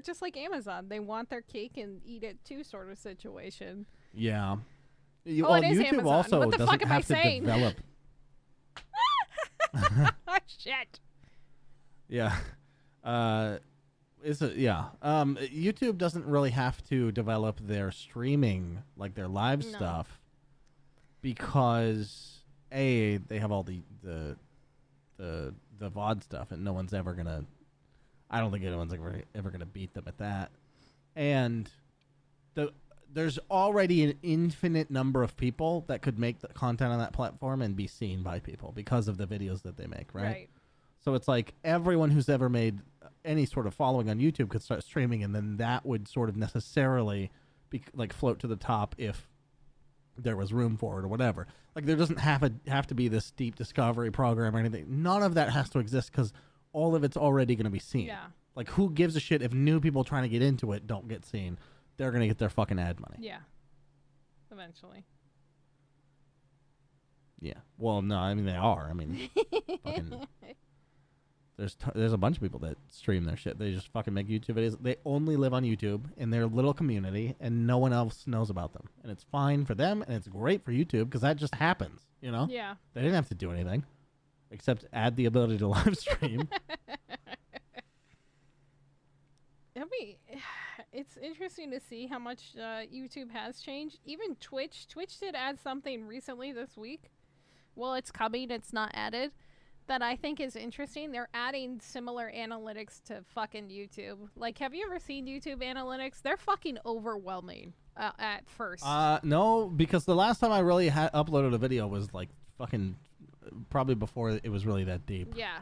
Speaker 2: just like Amazon. They want their cake and eat it too, sort of situation.
Speaker 1: Yeah.
Speaker 2: It is YouTube Amazon.
Speaker 1: Also
Speaker 2: what the
Speaker 1: doesn't
Speaker 2: fuck am
Speaker 1: have
Speaker 2: I
Speaker 1: to
Speaker 2: saying?
Speaker 1: Develop.
Speaker 2: Shit.
Speaker 1: Yeah. YouTube doesn't really have to develop their streaming, like their live stuff, because they have all the VOD stuff, and no one's ever gonna. I don't think anyone's ever gonna beat them at that. And there's already an infinite number of people that could make the content on that platform and be seen by people because of the videos that they make, right? So it's like everyone who's ever made any sort of following on YouTube could start streaming, and then that would sort of necessarily be like float to the top if there was room for it or whatever. Like there doesn't have to be this deep discovery program or anything. None of that has to exist because all of it's already going to be seen.
Speaker 2: Yeah.
Speaker 1: Like who gives a shit if new people trying to get into it don't get seen? They're going to get their fucking ad money.
Speaker 2: Yeah. Eventually.
Speaker 1: Yeah. Well, no, I mean they are. I mean, fucking. There's a bunch of people that stream their shit. They just fucking make YouTube videos. They only live on YouTube in their little community, and no one else knows about them. And it's fine for them, and it's great for YouTube because that just happens,
Speaker 2: Yeah.
Speaker 1: They didn't have to do anything except add the ability to live stream.
Speaker 2: I mean, it's interesting to see how much YouTube has changed. Even Twitch did add something recently this week. Well, it's coming. It's not added. That I think is interesting. They're adding similar analytics to fucking YouTube. Like, have you ever seen YouTube analytics? They're fucking overwhelming at first.
Speaker 1: No, because the last time I really uploaded a video was like fucking probably before it was really that deep.
Speaker 2: Yeah.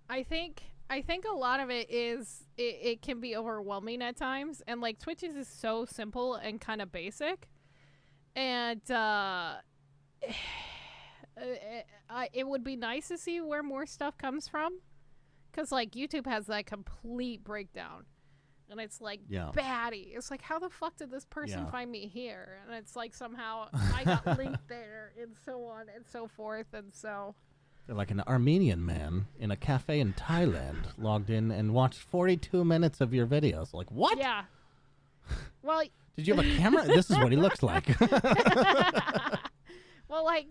Speaker 2: I think a lot of it is it can be overwhelming at times, and like Twitch's is so simple and kind of basic, and it would be nice to see where more stuff comes from, because like YouTube has that complete breakdown, and it's like batty. It's like, how the fuck did this person find me here? And it's like somehow I got linked there, and so on and so forth, and so.
Speaker 1: They're like an Armenian man in a cafe in Thailand logged in and watched 42 minutes of your videos. Like, what?
Speaker 2: Yeah. Well,
Speaker 1: did you have a camera? This is what he looks like.
Speaker 2: Well, like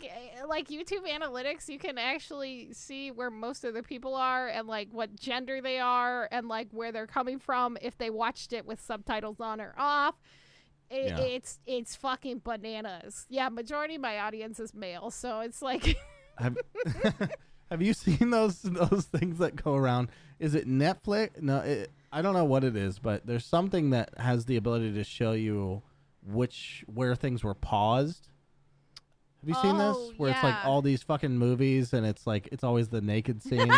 Speaker 2: YouTube analytics, you can actually see where most of the people are and like what gender they are and like where they're coming from, if they watched it with subtitles on or off. It's fucking bananas. Yeah, majority of my audience is male, so it's like.
Speaker 1: Have you seen those things that go around? Is it Netflix? No, I don't know what it is, but there's something that has the ability to show you where things were paused. Have you seen this? Where it's like all these fucking movies, and it's like it's always the naked scenes.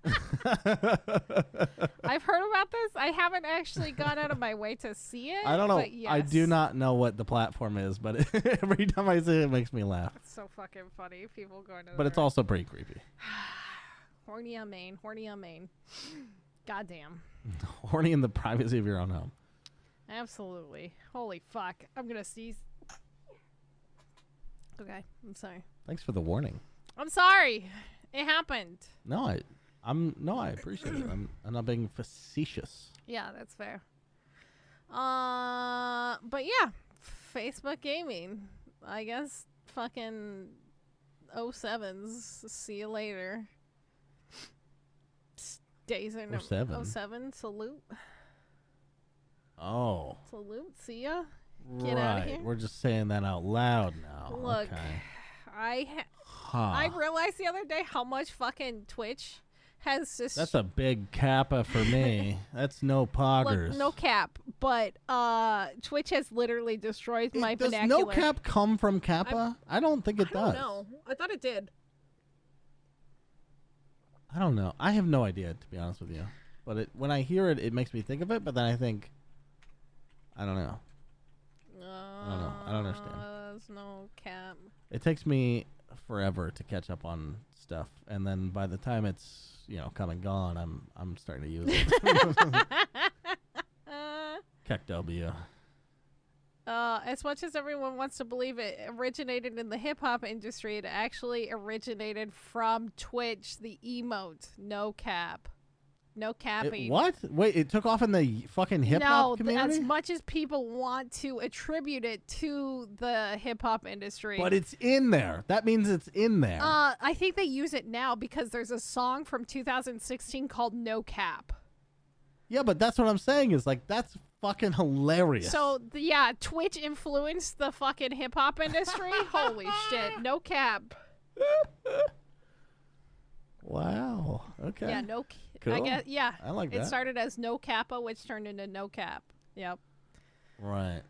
Speaker 2: I've heard about this. I haven't actually gone out of my way to see it.
Speaker 1: I don't know.
Speaker 2: But yes.
Speaker 1: I do not know what the platform is, but every time I see it, it makes me laugh.
Speaker 2: It's so fucking funny. People going to.
Speaker 1: But it's also pretty creepy.
Speaker 2: Horny on Maine. Horny on Maine. Goddamn.
Speaker 1: Horny in the privacy of your own home.
Speaker 2: Absolutely. Holy fuck. I'm gonna sneeze. Okay. I'm sorry.
Speaker 1: Thanks for the warning.
Speaker 2: I'm sorry. It happened.
Speaker 1: No, I appreciate it. I'm not being facetious.
Speaker 2: Yeah, that's fair. But yeah, Facebook gaming. I guess fucking 07s. See you later. Days in 07. Salute.
Speaker 1: Oh.
Speaker 2: Salute. See ya. Get out of here.
Speaker 1: We're just saying that out loud now.
Speaker 2: Look,
Speaker 1: okay.
Speaker 2: I realized the other day how much fucking Twitch has this.
Speaker 1: That's a big kappa for me. That's no poggers.
Speaker 2: Look, no cap, but Twitch has literally destroyed my vernacular.
Speaker 1: Does no cap come from kappa? I don't think it does.
Speaker 2: I don't know. I thought it did.
Speaker 1: I don't know. I have no idea, to be honest with you. But when I hear it, it makes me think of it. But then I think, I don't know. I don't know. I don't understand.
Speaker 2: There's no cap.
Speaker 1: It takes me forever to catch up on stuff, and then by the time it's come and gone, I'm starting to use it. Keck W.
Speaker 2: As much as everyone wants to believe it originated in the hip hop industry, it actually originated from Twitch. The emote, no cap. No capping.
Speaker 1: What? Wait, it took off in the fucking hip-hop community?
Speaker 2: As much as people want to attribute it to the hip-hop industry.
Speaker 1: But it's in there. That means it's in there.
Speaker 2: I think they use it now because there's a song from 2016 called No Cap.
Speaker 1: Yeah, but that's what I'm saying is, that's fucking hilarious.
Speaker 2: So, yeah, Twitch influenced the fucking hip-hop industry? Holy shit. No cap.
Speaker 1: Wow. Okay.
Speaker 2: Yeah,
Speaker 1: cool.
Speaker 2: I guess, yeah.
Speaker 1: I like that.
Speaker 2: It started as No Kappa, which turned into No Cap. Yep.
Speaker 1: Right.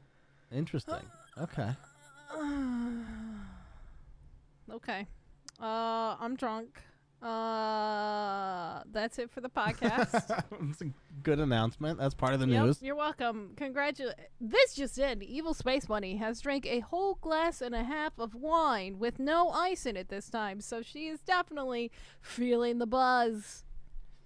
Speaker 1: Interesting. Okay.
Speaker 2: Okay. I'm drunk. That's it for the podcast.
Speaker 1: It's a good announcement. That's part of the news.
Speaker 2: You're welcome. This just in. Evil Space Bunny has drank a whole glass and a half of wine with no ice in it this time, so she is definitely feeling the buzz.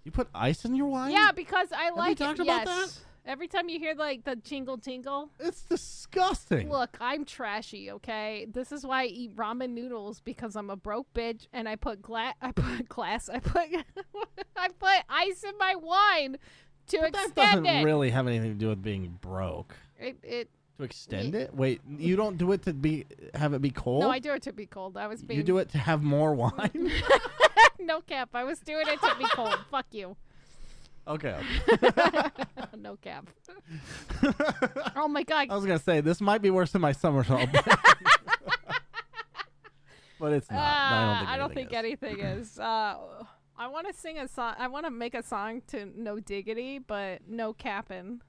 Speaker 1: You put ice in your wine?
Speaker 2: Yeah, because I
Speaker 1: Have
Speaker 2: like
Speaker 1: we talked about that?
Speaker 2: Every time you hear the jingle tingle.
Speaker 1: It's disgusting.
Speaker 2: Look, I'm trashy, okay? This is why I eat ramen noodles, because I'm a broke bitch and I put I put ice in my wine to extend
Speaker 1: it. That doesn't really have anything to do with being broke. To extend it? Wait, you don't do it to have it be cold?
Speaker 2: No, I do it to be cold.
Speaker 1: You do it to have more wine?
Speaker 2: No cap. I was doing it to be cold. Fuck you.
Speaker 1: Okay.
Speaker 2: No cap. Oh my god.
Speaker 1: I was gonna say this might be worse than my somersault, but it's not. No,
Speaker 2: I don't think anything is. I want to sing a song. I want to make a song to No Diggity, but no capping.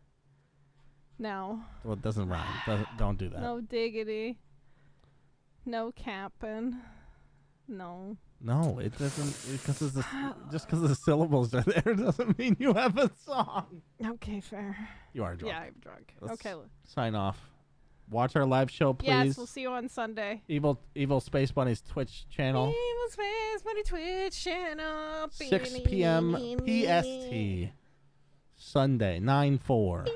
Speaker 2: No.
Speaker 1: Well, it doesn't rhyme. Don't do that.
Speaker 2: No diggity. No capping. No.
Speaker 1: No, it doesn't. Just because the syllables are there doesn't mean you have a song.
Speaker 2: Okay, fair.
Speaker 1: You are drunk.
Speaker 2: Yeah, I'm drunk.
Speaker 1: Let's
Speaker 2: okay.
Speaker 1: Sign off. Watch our live show, please.
Speaker 2: Yes, we'll see you on Sunday.
Speaker 1: Evil Space Bunny's Twitch channel.
Speaker 2: Evil Space Bunny Twitch channel.
Speaker 1: 6 p.m. PST. Sunday, 9/4.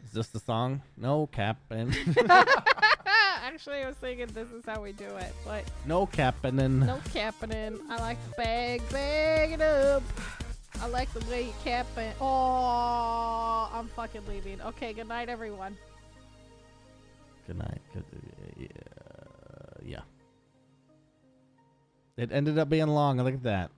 Speaker 1: Is this the song? No capping.
Speaker 2: Actually, I was thinking this is how we do it, but
Speaker 1: no capping.
Speaker 2: No capping. I like to bag it up. I like the way you cap it. Oh, I'm fucking leaving. Okay, good night, everyone.
Speaker 1: Good night. Yeah. It ended up being long. Look at that.